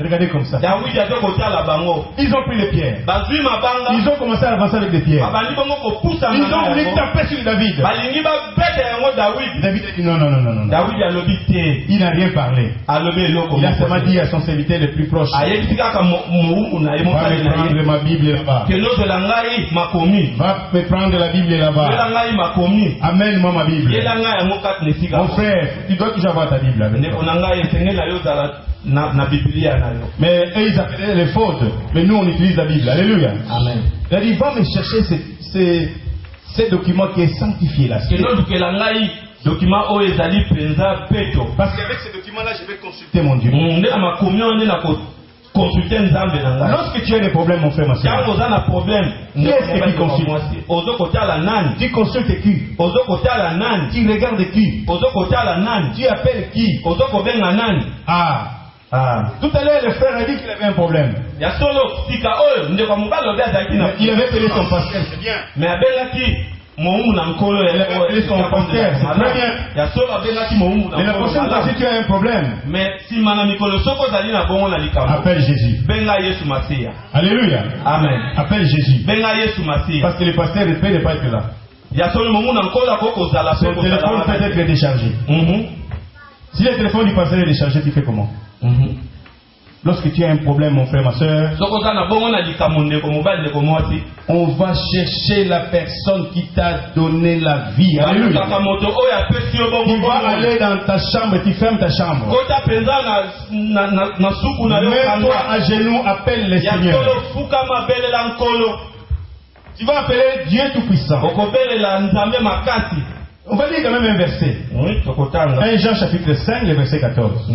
Speaker 2: regardez comme ça.
Speaker 4: dawidi azo kotala bango.
Speaker 2: Ils ont pris les pierres.
Speaker 4: bazwi mabanga.
Speaker 2: Ils ont commencé à avancer avec des pierres.
Speaker 4: babandi bongo kopusana
Speaker 2: Ils ont
Speaker 4: na
Speaker 2: voulu
Speaker 4: yango.
Speaker 2: taper sur David.
Speaker 4: balingi babeta yango dawidi.
Speaker 2: David a dit non, non, non, non, non.
Speaker 4: dawidi alobi te.
Speaker 2: Il n'a rien parlé.
Speaker 4: alobi eloko
Speaker 2: Il a
Speaker 4: moko
Speaker 2: seulement
Speaker 4: te.
Speaker 2: dit à son serviteur le plus proche,
Speaker 4: ayebisi kaka mowumu na ye
Speaker 2: va
Speaker 4: mosali
Speaker 2: me
Speaker 4: na
Speaker 2: prendre
Speaker 4: ye
Speaker 2: ma Bible là-bas.
Speaker 4: ke nozela ngai makomi.
Speaker 2: Va me prendre la Bible
Speaker 4: yela
Speaker 2: là-bas.
Speaker 4: ngai makomi.
Speaker 2: Amène-moi ma Bible.
Speaker 4: yela ngai yango kati na esika.
Speaker 2: Mon frère, tu dois toujours avoir ta Bible avec
Speaker 4: ndeko
Speaker 2: toi.
Speaker 4: na ngai esengeli yo ozala na bibilia na yo.
Speaker 2: Mais eux, ils appelaient les fautes. Mais nous, on utilise la Bible. Alléluia.
Speaker 4: amen.
Speaker 2: Il a dit, va me chercher ces documents qui est sanctifié là.
Speaker 4: ke nolukela ngai dokima oyo ezali mpenza peto.
Speaker 5: Parce qu'avec ces documents-là, je vais consulter.
Speaker 2: C'est mon Dieu.
Speaker 4: nde na makomi oyo nde na kokonsulte nzambe na ngai.
Speaker 2: Lorsque tu as des problèmes, mon frère, ma soeur,
Speaker 4: ntango oza na problème
Speaker 2: Qui est-ce que tu consultes?
Speaker 4: ozo kotala nani.
Speaker 2: tu consultes qui?
Speaker 4: ozo kotala nani.
Speaker 2: Tu regardes qui?
Speaker 4: ozo kotala nani.
Speaker 2: Tu appelles qui?
Speaker 4: ozo kobenga nani.
Speaker 2: Tout à l'heure, le frère a dit qu'il avait un problème.
Speaker 4: ya solo sika oyo ndeko mobali obe azalaki na
Speaker 2: Il avait appelé son pasteur.
Speaker 5: C'est bien.
Speaker 4: me abengaki mowumu na nkolo
Speaker 2: Il avait appelé son pasteur, c'est très bien.
Speaker 4: ya solo abengaki mowumu na
Speaker 2: Mais la prochaine fois, si
Speaker 4: nkolo.
Speaker 2: tu as un problème,
Speaker 4: me nsima na mikolo soki ozali na bongo na likambo
Speaker 2: appelle Jésus.
Speaker 4: benga yesu masiya.
Speaker 2: Alléluia.
Speaker 4: amen.
Speaker 2: Appelle Jésus.
Speaker 4: benga yesu masiya.
Speaker 2: Parce que le pasteur ne peut pas être là.
Speaker 4: ya solo momu na nkolo akoki kozala
Speaker 2: Son téléphone peut être déchargé. Si le téléphone du pasteur est déchargé, tu fais comment? Lorsque tu as un problème, mon frère, ma soeur,
Speaker 4: soki oza na bongo na likambo ndeko mobali ndeko mwasi
Speaker 2: on va chercher la personne qui t'a donné la vie. Alléluia.
Speaker 4: balukaka moto oyo apesi yo bongo
Speaker 2: Tu vas
Speaker 4: bongo.
Speaker 2: aller dans ta chambre, tu fermes ta chambre.
Speaker 4: kota mpenza na suku na yo
Speaker 2: Mets-toi
Speaker 4: kanga.
Speaker 2: à genoux, appelle le
Speaker 4: ya solo
Speaker 2: Seigneur.
Speaker 4: fukama belela nkolo.
Speaker 2: Tu vas appeler Dieu Tout-Puissant.
Speaker 4: okobelela nzambe makasi.
Speaker 2: On va lire quand même un verset.
Speaker 4: Oui, tokotanga.
Speaker 2: 1 Jean chapitre 5, le verset 14.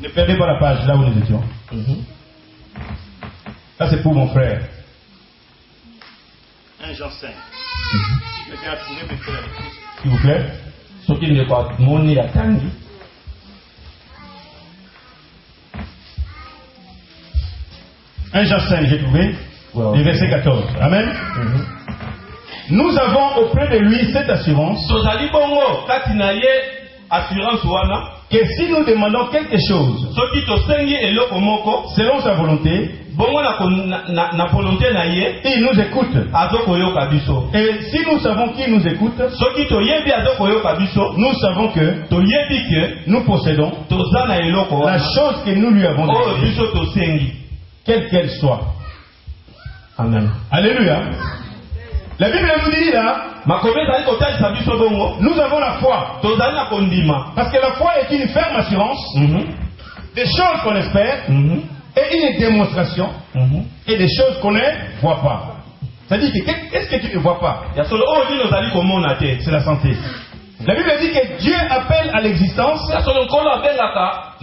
Speaker 2: Ne perdez pas la page là où nous étions. Ça c'est pour mon frère.
Speaker 5: 1 Jean 5. Je vais trouver mes frères avec Christ.
Speaker 2: S'il vous plaît.
Speaker 4: soki ndeko amoni atangi
Speaker 2: 1 Jean 5, j'ai trouvé.
Speaker 4: Ouais.
Speaker 2: Le verset 14. Amen. Nous avons auprès de lui cette assurance
Speaker 4: tozali bongo kati na ye assurance wana
Speaker 2: que si nous demandons quelque chose
Speaker 4: soki tosengi eloko moko
Speaker 2: selon sa volonté,
Speaker 4: bongo na volonté na ye
Speaker 2: il nous écoute.
Speaker 4: azokoyoka biso.
Speaker 2: Et si nous savons qui nous écoute,
Speaker 4: soki toyebi azokoyoka biso
Speaker 2: nous savons que
Speaker 4: toyebi ke
Speaker 2: nous possédons
Speaker 4: toza na eloko
Speaker 2: la
Speaker 4: wana
Speaker 2: chose que nous lui avons
Speaker 4: oyo
Speaker 2: demandée,
Speaker 4: biso tosengi.
Speaker 2: quelle qu'elle soit.
Speaker 4: Amen.
Speaker 2: Alléluia. La Bible nous dit là,
Speaker 4: makomi ezali kotalisa biso bongo
Speaker 2: nous avons la foi.
Speaker 4: tozali na kondima.
Speaker 2: Parce que la foi est une ferme assurance des choses qu'on espère et une démonstration et des choses qu'on ne voit pas. C'est-à-dire que qu'est-ce que tu ne vois pas?
Speaker 4: ya solo oyo bino ozali komona te.
Speaker 2: C'est la santé. La Bible dit que Dieu appelle à l'existence
Speaker 4: ya solo nkolo abengaka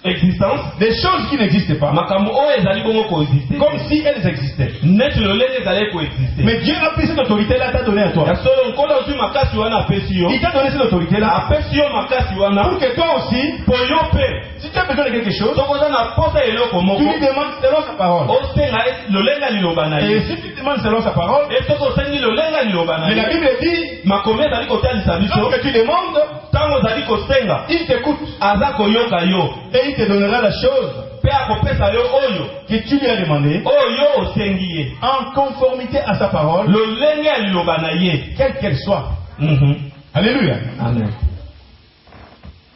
Speaker 4: existence,
Speaker 2: des choses qui n'existent pas,
Speaker 4: makambo oyo ezali bongo coexister,
Speaker 2: comme si elles existaient.
Speaker 4: neti lolenge ezali coexister.
Speaker 2: Mais Dieu a pris cette autorité-là, t'a donné à toi.
Speaker 4: Ya solo nkolo ozwi makasi wana apesi yo,
Speaker 2: Il t'a donné cette autorité-là
Speaker 4: apesi yo makasi wana
Speaker 2: pour que toi aussi,
Speaker 4: po yo mpe
Speaker 2: si tu as besoin de quelque chose,
Speaker 4: soki oza na posa eloko
Speaker 2: tu
Speaker 4: moko
Speaker 2: lui demandes selon sa parole.
Speaker 4: osenga lolenge ya liloba na
Speaker 2: Et
Speaker 4: ye,
Speaker 2: si tu demandes selon sa parole,
Speaker 4: e soki osengi lolenge ya liloba na
Speaker 2: mais la
Speaker 4: ye,
Speaker 2: Bible dit,
Speaker 4: makomi ezali kotalisa biso
Speaker 2: lorsque tu demandes,
Speaker 4: ntango ozali kosenga
Speaker 2: il t'écoute
Speaker 4: aza koyoka yo
Speaker 2: et il te donnera la chose
Speaker 4: mpe akopesa yo oyo
Speaker 2: que tu lui as demandé
Speaker 4: oyo osengi ye
Speaker 2: en conformité à sa parole,
Speaker 4: lolenge ya liloba na ye.
Speaker 2: quelle qu'elle soit.
Speaker 4: Mhm.
Speaker 2: Alléluia.
Speaker 4: Amen.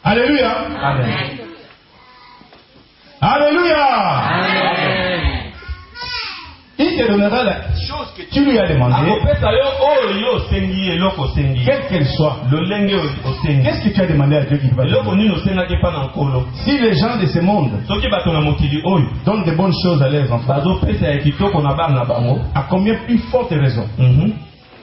Speaker 2: Alléluia.
Speaker 4: Amen.
Speaker 2: Alléluia. Il te donnera la chose que tu lui as demandé,
Speaker 4: akopesa yo oyo osengi ye eloko osengi ye
Speaker 2: quelle qu'elle soit.
Speaker 4: lolenge osengi.
Speaker 2: Qu'est-ce que tu as demandé à Dieu qui va te
Speaker 4: eloko
Speaker 2: donner?
Speaker 4: nini osengaki mpa na nkolo?
Speaker 2: Si les gens de ce monde
Speaker 4: soki bato na mokili oyo
Speaker 2: donnent de bonnes choses à leurs enfants,
Speaker 4: bazopesa ya kitoko na bana na bango,
Speaker 2: à combien plus forte raison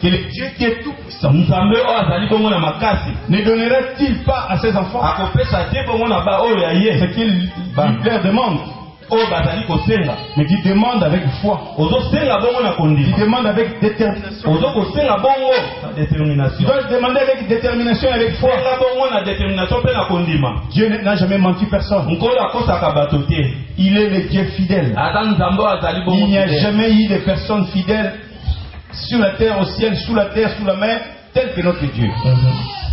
Speaker 2: que le Dieu qui est tout puissant
Speaker 4: nzambe oyo azali bongo na makasi
Speaker 2: ne donnera-t-il pas à ses enfants
Speaker 4: akopesa te bongo na ba oyo ya
Speaker 2: ce
Speaker 4: ye
Speaker 2: qu'il leur demande?
Speaker 4: oyo bazali kosenga?
Speaker 2: Mais tu demandes avec foi,
Speaker 4: ozosenga bongo na
Speaker 2: tu
Speaker 4: kondima,
Speaker 2: demandes avec détermination.
Speaker 4: ozokosenga bongo na
Speaker 2: Tu
Speaker 4: détermination,
Speaker 2: dois demander avec détermination et avec foi.
Speaker 4: senga bongo na détermination mpe na kondima.
Speaker 2: Dieu n'a jamais menti personne.
Speaker 4: nkolo akosaka bato te,
Speaker 2: Il est le Dieu fidèle.
Speaker 4: ata nzambe oyo azali bongo
Speaker 2: Il n'y a
Speaker 4: fidèle.
Speaker 2: jamais eu de personnes fidèles sur la terre, au ciel, sous la terre, sous la mer, tel que notre Dieu.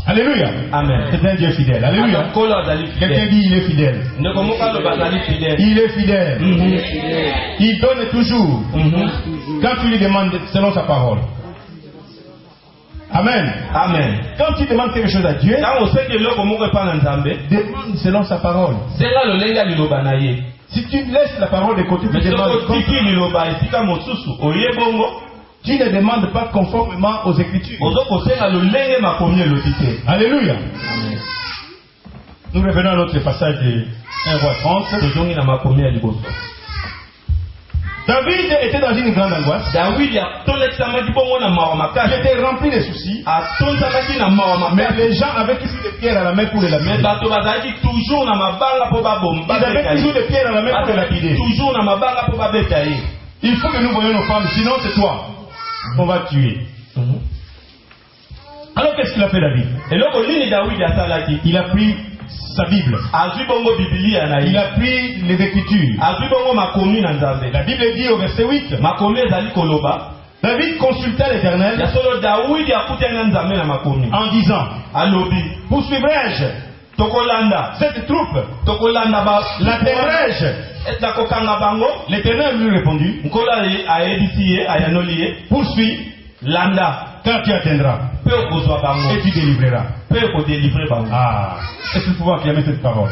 Speaker 2: Alléluia.
Speaker 4: Amen.
Speaker 2: C'est un Dieu fidèle.
Speaker 4: Ata
Speaker 2: Alléluia.
Speaker 4: nkolo azali
Speaker 2: Quelqu'un
Speaker 4: fidèle.
Speaker 2: dit il est fidèle.
Speaker 4: ndeko moko aloba azali fidèle.
Speaker 2: Il est fidèle. Il donne toujours quand tu lui demandes selon sa parole. Amen.
Speaker 4: Amen.
Speaker 2: Quand tu demandes quelque chose à Dieu,
Speaker 4: ntango osengi eloko moko epa na nzambe,
Speaker 2: demande selon sa parole.
Speaker 4: senga lolenge ya liloba na ye.
Speaker 2: Si tu laisses la parole de côté, tu
Speaker 4: Mais
Speaker 2: demandes
Speaker 4: soki otiki liloba esika mosusu oye bongo,
Speaker 2: tu ne demandes pas conformément aux Écritures.
Speaker 4: ozokosenga lolenge makomi elobi te.
Speaker 2: Alléluia. Nous revenons à notre passage de 1 roi 30.
Speaker 4: tozongi na makomi ya liboso.
Speaker 2: David était dans une grande angoisse.
Speaker 4: Dawidi atolekisamaki bongo na mawa
Speaker 2: Il
Speaker 4: makasi,
Speaker 2: était rempli de soucis.
Speaker 4: atonzamaki na mawa
Speaker 2: Mais
Speaker 4: makasi,
Speaker 2: les gens avaient toujours des pierres à la main pour les
Speaker 4: me
Speaker 2: lapider.
Speaker 4: bato bazalaki toujours na mabanga mpo
Speaker 2: Ils avaient toujours des pierres à la main pour les lapider.
Speaker 4: toujours na mabanga mpo babeta ye.
Speaker 2: Il faut que nous voyions nos femmes, sinon c'est toi. On va tuer. Alors qu'est-ce qu'il a fait David?
Speaker 4: eloko nini Dawidi asalaki?
Speaker 2: Il a pris sa Bible.
Speaker 4: azwi bongo bibilia na
Speaker 2: Il
Speaker 4: ye,
Speaker 2: a pris les Écritures.
Speaker 4: azwi bongo makomi na nzambe.
Speaker 2: La Bible dit au verset 8,
Speaker 4: makomi ezali koloba,
Speaker 2: David consulta l'Éternel
Speaker 4: ya solo Dawidi akutani na nzambe na makomi,
Speaker 2: en disant,
Speaker 4: alobi
Speaker 2: poursuivrai-je
Speaker 4: tokolanda
Speaker 2: cette troupe?
Speaker 4: tokolanda
Speaker 2: L'atteindrai-je?
Speaker 4: nakokanga bango.
Speaker 2: L'Éternel lui répondit,
Speaker 4: nkolo ayebisi ye ayanoli ye,
Speaker 2: poursuis,
Speaker 4: landa
Speaker 2: car tu atteindras
Speaker 4: mpe okozwa bango
Speaker 2: et tu délivreras.
Speaker 4: mpe okodelivre bango.
Speaker 2: Ah, est-ce que vous pouvez acclamer cette parole?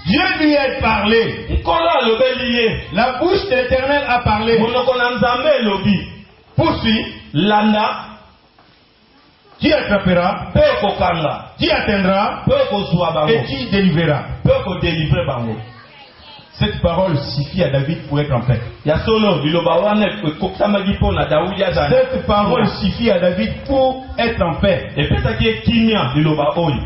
Speaker 2: Dieu lui a parlé.
Speaker 4: nkolo alobeli ye,
Speaker 2: La bouche de l'Éternel a parlé.
Speaker 4: monoko na nzambe elobi
Speaker 2: Poursuis,
Speaker 4: landa
Speaker 2: tu attraperas,
Speaker 4: mpe okokanga
Speaker 2: tu atteindras
Speaker 4: mpe okozwa bango
Speaker 2: et tu délivreras.
Speaker 4: mpe okodelivre bango.
Speaker 2: Cette parole suffit à David pour être en paix.
Speaker 4: ya solo liloba wana ekokisamaki mpo na Dawidi azala,
Speaker 2: Cette parole suffit à David pour être en paix.
Speaker 4: epesaki ye kimia liloba oyo.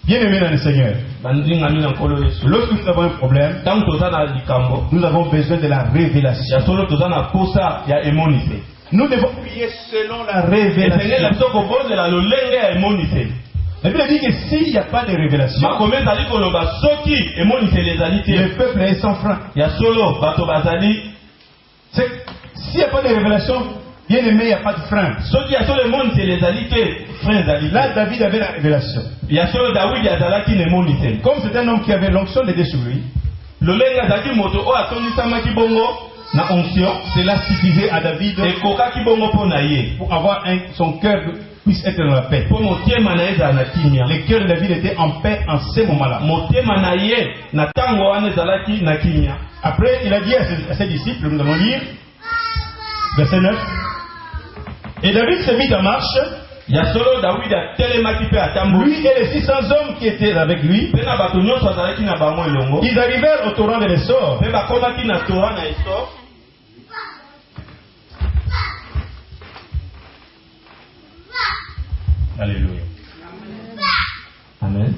Speaker 2: Bien-aimé dans le Seigneur,
Speaker 4: bandingami na nkolo yesu,
Speaker 2: lorsque nous avons un problème,
Speaker 4: ntango toza na likambo
Speaker 2: nous avons besoin de la révélation.
Speaker 4: ya solo toza na posa ya emonise.
Speaker 2: Nous devons prier selon la
Speaker 4: esengeli
Speaker 2: révélation.
Speaker 4: biso kobondela lolenge ya emonise.
Speaker 2: La Bible dit que s'il n'y a pas de révélation,
Speaker 4: makomi ezali koloba soki emoniseli ezali te,
Speaker 2: le peuple est sans frein.
Speaker 4: ya solo bato bazali,
Speaker 2: S'il n'y a pas de révélation, bien aimé, il n'y a pas de frein.
Speaker 4: soki ya solo emoniseli ezali te, frein ezali
Speaker 2: Là,
Speaker 4: te.
Speaker 2: David avait la révélation.
Speaker 4: ya solo Dawidi azalaki na emoniseli.
Speaker 2: Comme c'est un homme qui avait l'onction de Dieu sur lui,
Speaker 4: lolenge azalaki moto oyo atondisamaki bongo na onction,
Speaker 2: cela suffisait à David
Speaker 4: ekokaki bongo mpo na ye,
Speaker 2: pour avoir son cœur puisse être dans la paix.
Speaker 4: mpo motema na ye ezala na kimia.
Speaker 2: Le cœur de David était en paix en ces moments-là.
Speaker 4: motema na ye na ntango wana ezalaki na kimia.
Speaker 2: Après, il a dit à ses disciples, nous allons lire, verset 9, et David se mit en marche,
Speaker 4: ya solo Dawidi atelemaki mpe atamboli,
Speaker 2: lui et les 600 hommes qui étaient avec lui,
Speaker 4: mpe na bato nyonso azalaki na bango elongo,
Speaker 2: ils arrivèrent au torrent de l'Essor.
Speaker 4: mpe bakomaki na tora na Esor.
Speaker 2: Alléluia.
Speaker 4: Amen.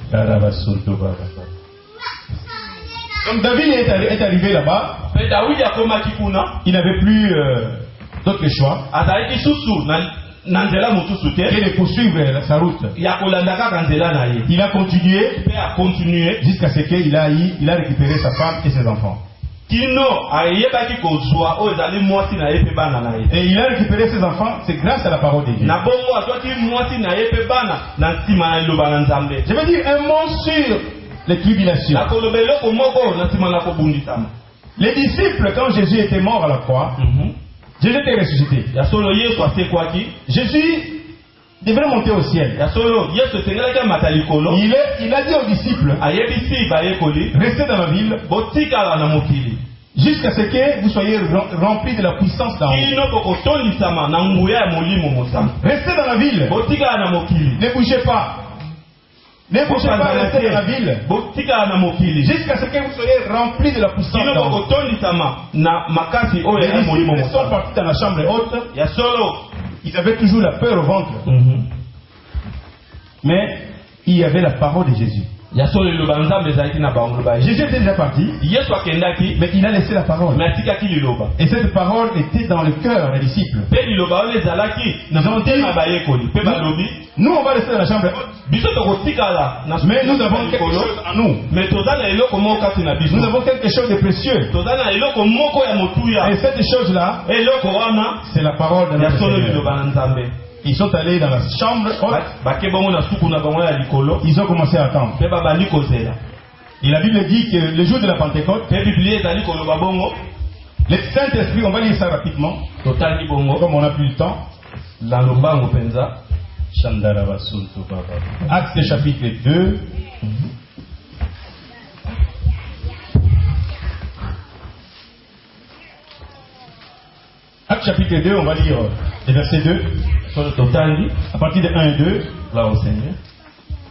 Speaker 2: Donc David est arrivé là-bas.
Speaker 4: Pe David akomaki kuna.
Speaker 2: Il n'avait plus d'autre choix
Speaker 4: Azalaki susu na nzela mosusu te.
Speaker 2: que de poursuivre sa route.
Speaker 4: Ya kolanda kaka nzela na ye.
Speaker 2: Il a continué
Speaker 4: Pe a continué
Speaker 2: jusqu'à ce qu'il a récupéré sa femme et ses enfants.
Speaker 4: kino ayebaki kozwa oyo ezali mwasi na ye mpe bana na ye.
Speaker 2: Et il a récupéré ses enfants, c'est grâce à la parole de Dieu.
Speaker 4: Na bongo azwaki mwasi na ye mpe bana na nsima na liloba na Nzambe.
Speaker 2: Je veux dire un mot sur les tribulations.
Speaker 4: Nakoloba eloko moko na nsima na kobundisama.
Speaker 2: Les disciples, quand Jésus était mort à la croix, Jésus était ressuscité.
Speaker 4: Ya solo Yesu asekwaki.
Speaker 2: Jésus devrait monter au ciel.
Speaker 4: Ya solo Yesu esengelaki amata likolo.
Speaker 2: Il a dit aux disciples,
Speaker 4: Ayebisi bayekoli.
Speaker 2: restez dans la ville
Speaker 4: Botikala na mokili.
Speaker 2: jusqu'à ce que vous soyez remplis de la puissance d'en haut.
Speaker 4: Kino bokotondisama na nguya ya molimo mosantu.
Speaker 2: Restez dans la ville.
Speaker 4: Botikala na mokili.
Speaker 2: Ne bougez pas. Ne bougez pas, restez dans la ville.
Speaker 4: Botikala na mokili.
Speaker 2: Jusqu'à ce que vous soyez remplis de la puissance
Speaker 4: Kino
Speaker 2: d'en haut.
Speaker 4: bokotondisama na makasi oyo
Speaker 2: Les
Speaker 4: ya molimo
Speaker 2: disciples sont
Speaker 4: mosantu.
Speaker 2: partis dans la chambre haute.
Speaker 4: Ya solo.
Speaker 2: Ils avaient toujours la peur au ventre. Mais il y avait la parole de Jésus.
Speaker 4: Ya solo liloba Nzambe ezalaki na bango ba.
Speaker 2: Jésus était déjà parti,
Speaker 4: Yesu akendaki
Speaker 2: mais il a laissé la parole.
Speaker 4: mais atikaki liloba.
Speaker 2: Et cette parole était dans le cœur des disciples.
Speaker 4: Pe liloba oyo ezalaki na motema bayekoli. Pe balobi
Speaker 2: Nous, on va rester dans la chambre haute.
Speaker 4: biso tokotikala na
Speaker 2: Mais nous avons quelque chose en nous.
Speaker 4: mais toza na eloko moko kati na biso.
Speaker 2: Nous avons quelque chose de précieux.
Speaker 4: Toza na eloko moko ya motuya.
Speaker 2: Et cette chose-là,
Speaker 4: Eloko wana
Speaker 2: c'est la parole de
Speaker 4: ya
Speaker 2: notre
Speaker 4: solo
Speaker 2: Seigneur.
Speaker 4: liloba na Nzambe.
Speaker 2: Ils sont allés dans la chambre haute.
Speaker 4: Bake bango na suku na bango ya likolo.
Speaker 2: Ils ont commencé à attendre.
Speaker 4: Pe babandi kozela.
Speaker 2: Et la Bible dit que le jour de la Pentecôte,
Speaker 4: Pe Biblia ezali koloba bongo.
Speaker 2: le Saint-Esprit, on va lire ça rapidement,
Speaker 4: Totali bongo.
Speaker 2: comme on n'a plus le temps.
Speaker 4: Na lombango penza.
Speaker 2: Actes chapitre 2. Actes chapitre 2, on va lire les versets 2,
Speaker 4: Solo totali.
Speaker 2: à partir de 1 et 2.
Speaker 4: Là au Seigneur.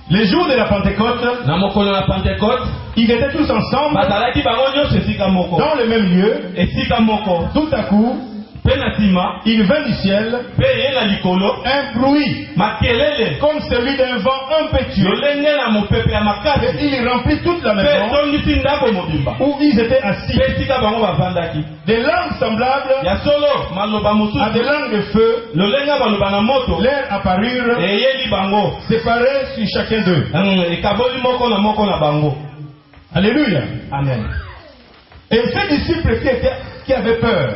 Speaker 2: Les jours de la Pentecôte,
Speaker 4: Na mokolo na Pentecôte.
Speaker 2: ils étaient tous ensemble
Speaker 4: Bazalaki bango nyonso esika moko.
Speaker 2: dans le même lieu.
Speaker 4: Esika moko.
Speaker 2: Tout à coup,
Speaker 4: Pe na nsima.
Speaker 2: il vint du ciel
Speaker 4: Pe ye na likolo.
Speaker 2: un bruit
Speaker 4: Makelele.
Speaker 2: comme celui d'un vent impétueux.
Speaker 4: Lolenge na mopepe ya
Speaker 2: Et
Speaker 4: makasi.
Speaker 2: il remplit toute la
Speaker 4: Pe
Speaker 2: maison
Speaker 4: tondisi ndako mobimba.
Speaker 2: où ils étaient assis.
Speaker 4: Pe esika bango bavandaki.
Speaker 2: Des langues semblables
Speaker 4: Ya solo maloba
Speaker 2: à
Speaker 4: mosusu.
Speaker 2: des langues de feu
Speaker 4: Lolenga baloba na moto.
Speaker 2: leur apparurent
Speaker 4: Eyeli bango.
Speaker 2: séparés sur chacun d'eux.
Speaker 4: Ekaboli moko na bango.
Speaker 2: Alléluia.
Speaker 4: Amen.
Speaker 2: Et ces disciples qui avaient peur,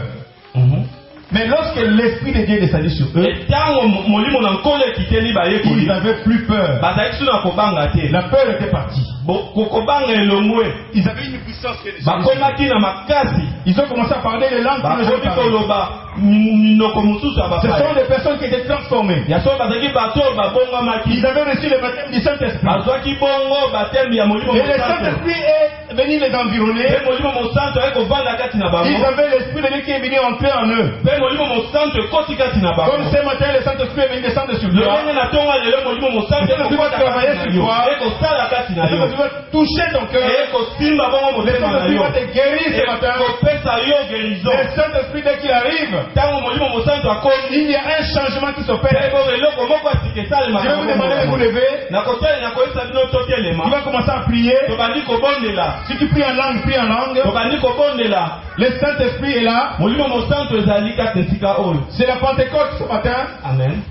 Speaker 2: mais lorsque l'Esprit de Dieu descendit sur eux,
Speaker 4: Etango molimo na nkolo ekiteli
Speaker 2: ils
Speaker 4: bayekoli.
Speaker 2: n'avaient plus peur.
Speaker 4: Bazalaki sino na kobanga te.
Speaker 2: La peur était partie.
Speaker 4: Kokobanga elongwe.
Speaker 2: Ils avaient une puissance que les
Speaker 4: Bakomaki na makasi.
Speaker 2: Ils ont commencé à parler les langues qu'ils ne
Speaker 4: Bakomi
Speaker 2: parlé.
Speaker 4: koloba minoko mosusu ya
Speaker 2: Ce sont
Speaker 4: bapaya.
Speaker 2: des personnes qui étaient transformées.
Speaker 4: Ya solo bazalaki bato oyo babongamaki.
Speaker 2: Ils avaient reçu le baptême du Saint-Esprit.
Speaker 4: Bazwaki bongo batemi ya molimo
Speaker 2: Et le
Speaker 4: mosantu.
Speaker 2: Saint-Esprit est venu les environner.
Speaker 4: Pe molimo mosantu aye kovanda kati na
Speaker 2: Ils
Speaker 4: bango.
Speaker 2: avaient l'Esprit de Dieu qui est venu entrer en eux.
Speaker 4: Pe molimo mosantu ekoti kati na bango.
Speaker 2: Comme ce matin, le Saint-Esprit est venu descendre sur toi.
Speaker 4: lolenge na ntongo ya lelo molimo mosantu ekokota kati na yo. Ekosala kati na
Speaker 2: Le
Speaker 4: yo.
Speaker 2: Saint-Esprit va toucher ton cœur.
Speaker 4: Ekosimba bongo
Speaker 2: Le
Speaker 4: motema na
Speaker 2: Saint-Esprit
Speaker 4: yo.
Speaker 2: va te guérir ce matin.
Speaker 4: Ekopesa yo guérison.
Speaker 2: Le Saint-Esprit, dès qu'il arrive,
Speaker 4: Ntango molimo mosantu akomi.
Speaker 2: il y a un changement qui s'opère.
Speaker 4: Pe bongo eloko moko asika esalemaka
Speaker 2: Je vais vous demander de vous
Speaker 4: bongo.
Speaker 2: lever.
Speaker 4: Nakoyebisa bino
Speaker 2: Tu
Speaker 4: totelema.
Speaker 2: vas commencer à prier.
Speaker 4: Tobandi kobondela.
Speaker 2: Si tu pries en langue, prie en langue.
Speaker 4: Tobandi kobondela.
Speaker 2: Le Saint-Esprit est là.
Speaker 4: Molimo mosantu ezali kati esika oyo.
Speaker 2: C'est la Pentecôte ce matin.
Speaker 4: Amen.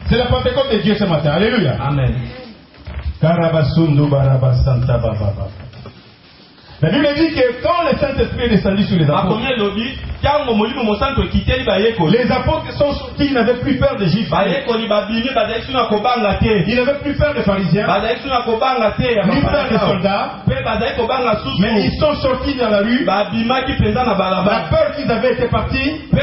Speaker 2: C'est la Pentecôte de Dieu ce matin. Alléluia.
Speaker 4: Amen.
Speaker 2: Karabasundu barabasanta bababa. La Bible dit que quand le Saint-Esprit est descendu sur les apôtres,
Speaker 4: Makomi elobi ntango molimo mosantu ekiteli bayekoli.
Speaker 2: les apôtres sont sortis, ils n'avaient plus peur des Juifs.
Speaker 4: Bayekoli babimi bazalaki sino na kobanga te.
Speaker 2: Ils n'avaient plus peur des pharisiens,
Speaker 4: Bazalaki sino na kobanga te ya
Speaker 2: ni peur des
Speaker 4: bafarisao.
Speaker 2: soldats,
Speaker 4: Pe bazalaki kobanga
Speaker 2: mais
Speaker 4: susu.
Speaker 2: ils sont sortis dans la rue.
Speaker 4: Babimaki mpenza na
Speaker 2: La
Speaker 4: balabala.
Speaker 2: peur qu'ils avaient été partis,
Speaker 4: Pe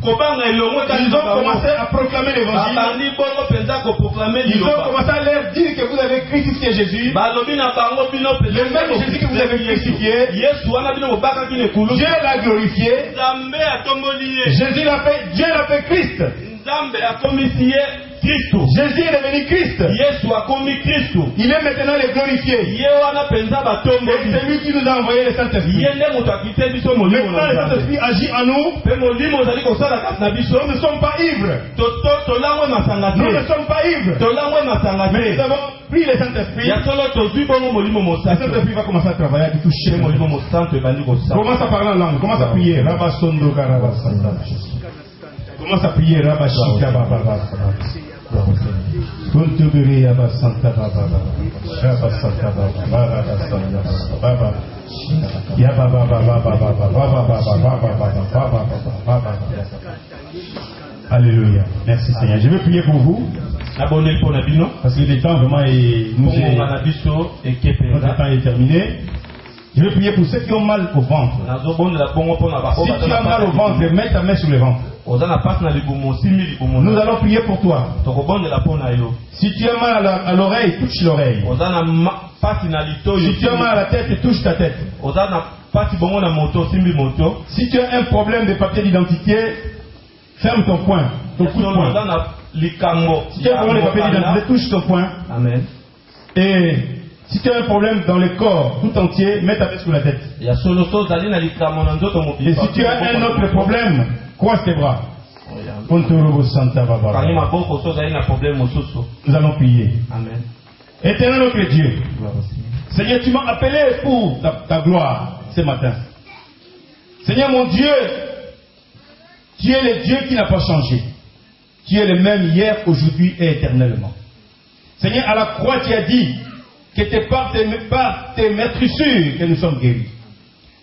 Speaker 4: kobanga elongwe kati
Speaker 2: ils
Speaker 4: na
Speaker 2: ont
Speaker 4: bango.
Speaker 2: commencé à proclamer l'évangile.
Speaker 4: Babandi bongo mpenza koproklame
Speaker 2: Ils ont
Speaker 4: liloba.
Speaker 2: commencé à leur dire que vous avez crucifié Jésus.
Speaker 4: Balobi na bango bino
Speaker 2: Le même Jésus que vous avez crucifié,
Speaker 4: Yesu wana bino bobakaki na ekulu.
Speaker 2: Dieu l'a glorifié.
Speaker 4: Nzambe atomboli ye.
Speaker 2: Jésus l'a fait, Dieu l'a fait Christ.
Speaker 4: Nzambe akomisi ye Kristo.
Speaker 2: Jésus est devenu Christ.
Speaker 4: Yesu akomi Kristo.
Speaker 2: Il est maintenant le glorifié.
Speaker 4: Ye wana penza batombo.
Speaker 2: Et c'est lui qui nous a envoyé le Saint-Esprit.
Speaker 4: Ye nde moto akite biso molimo
Speaker 2: Maintenant, le
Speaker 4: na Nzambe.
Speaker 2: Saint-Esprit agit en nous.
Speaker 4: Pe molimo ozali kosala kasi na biso.
Speaker 2: Nous ne sommes pas ivres.
Speaker 4: Tolangwe masanga
Speaker 2: Nous ne
Speaker 4: te.
Speaker 2: sommes pas ivres.
Speaker 4: Tolangwe masanga
Speaker 2: Mais nous
Speaker 4: te.
Speaker 2: avons pris le Saint-Esprit.
Speaker 4: Ya solo tozwi bongo molimo
Speaker 2: Le
Speaker 4: mosantu.
Speaker 2: Saint-Esprit va commencer à travailler, à toucher.
Speaker 4: Pe molimo mosantu ebandi kosala.
Speaker 2: Commence à parler en langue. Commence à prier. Rabba Sondo Karaba Santa. Commence à prier. Rabba Shika Baba Baba. Kuntubiri Rabba Santa Baba Baba. Rabba Santa Baba Baba Santa Baba. Ya Baba Baba Baba Baba Baba Baba Baba Baba. Alléluia. Merci Seigneur. Je vais prier pour vous.
Speaker 4: Abonnez pour la bino.
Speaker 2: Parce que le temps vraiment est, notre temps est terminé. Je vais prier pour ceux qui ont mal au ventre. Si tu as mal au ventre, mets ta main sur le ventre. Nous allons prier pour toi. Si tu as mal à l'oreille, touche l'oreille. Si tu as mal à la tête, touche ta tête. Si tu as un problème de papier d'identité, ferme ton poing. Ton coup de poing. Si tu as un problème de papier d'identité, touche ton poing.
Speaker 4: Amen.
Speaker 2: Et si tu as un problème dans le corps tout entier, mets ta main sur la tête. Et si tu as un autre problème, croise tes bras. Nous allons prier.
Speaker 4: Amen.
Speaker 2: Éternel notre Dieu, Seigneur, tu m'as appelé pour ta gloire ce matin. Seigneur mon Dieu, tu es le Dieu qui n'a pas changé. Tu es le même hier, aujourd'hui et éternellement. Seigneur, à la croix, tu as dit que c'est par tes meurtrissures que nous sommes guéris.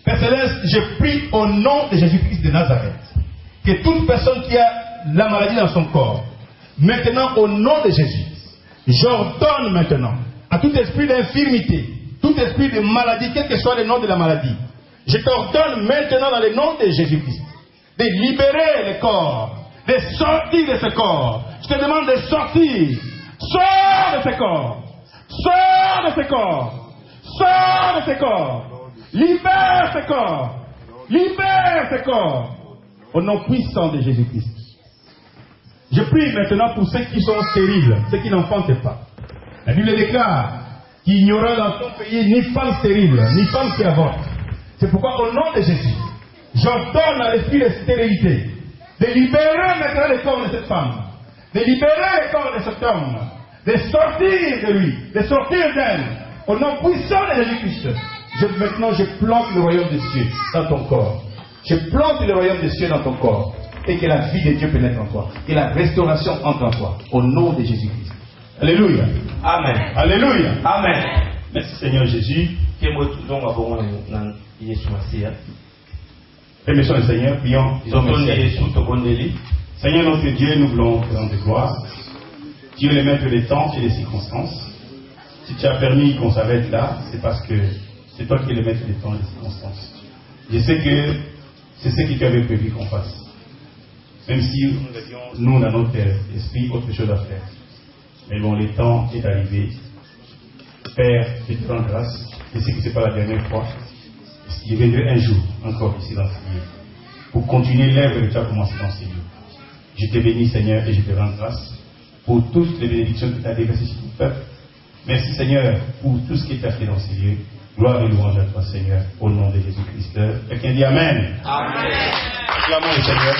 Speaker 2: Père Céleste, je prie au nom de Jésus-Christ de Nazareth que toute personne qui a la maladie dans son corps, maintenant au nom de Jésus, j'ordonne maintenant à tout esprit d'infirmité, tout esprit de maladie, quel que soit le nom de la maladie, je t'ordonne maintenant dans le nom de Jésus-Christ de libérer le corps, de sortir de ce corps. Je te demande de sortir. Sors de ce corps. Sors de ce corps. Sors de ce corps. Libère ce corps. Libère ce corps. Au nom puissant de Jésus-Christ. Je prie maintenant pour ceux qui sont stériles, ceux qui n'enfantent pas. La Bible déclare qu'il n'y aura dans ton pays ni femme stérile, ni femme qui avorte. C'est pourquoi au nom de Jésus, j'ordonne à l'esprit de stérilité de libérer maintenant le corps de cette femme, de libérer le corps de cet homme, de sortir de lui, de sortir d'elle, au nom puissant de Jésus-Christ. Maintenant, je plante le royaume des cieux dans ton corps. Je plante le royaume des cieux dans ton corps. Et que la vie de Dieu pénètre en toi. Que la restauration entre en toi. Au nom de Jésus-Christ. Alléluia.
Speaker 4: Amen.
Speaker 2: Alléluia.
Speaker 4: Amen.
Speaker 2: Merci Seigneur Jésus. Remercions le Seigneur, prions. Seigneur notre Dieu, nous voulons te rendre gloire. Dieu le maître des temps et des circonstances. Si tu as permis qu'on s'arrête là, c'est parce que c'est toi qui es le maître des temps et des circonstances. Je sais que c'est ce que tu avais prévu qu'on fasse. Même si nous avions, nous, dans notre esprit, autre chose à faire. Mais bon, le temps est arrivé. Père, je te rends grâce. Je sais que ce n'est pas la dernière fois. Parce qu'il viendrait un jour encore ici dans ce lieu pour continuer l'œuvre que tu as commencé dans ce lieu. Je te bénis, Seigneur, et je te rends grâce pour toutes les bénédictions que tu as déversées sur ton peuple. Merci, Seigneur, pour tout ce que tu as fait dans ce lieu. Gloire et louange à toi, Seigneur, au nom de Jésus-Christ. Quelqu'un dit Amen.
Speaker 4: Amen.
Speaker 2: Acclamons le Seigneur.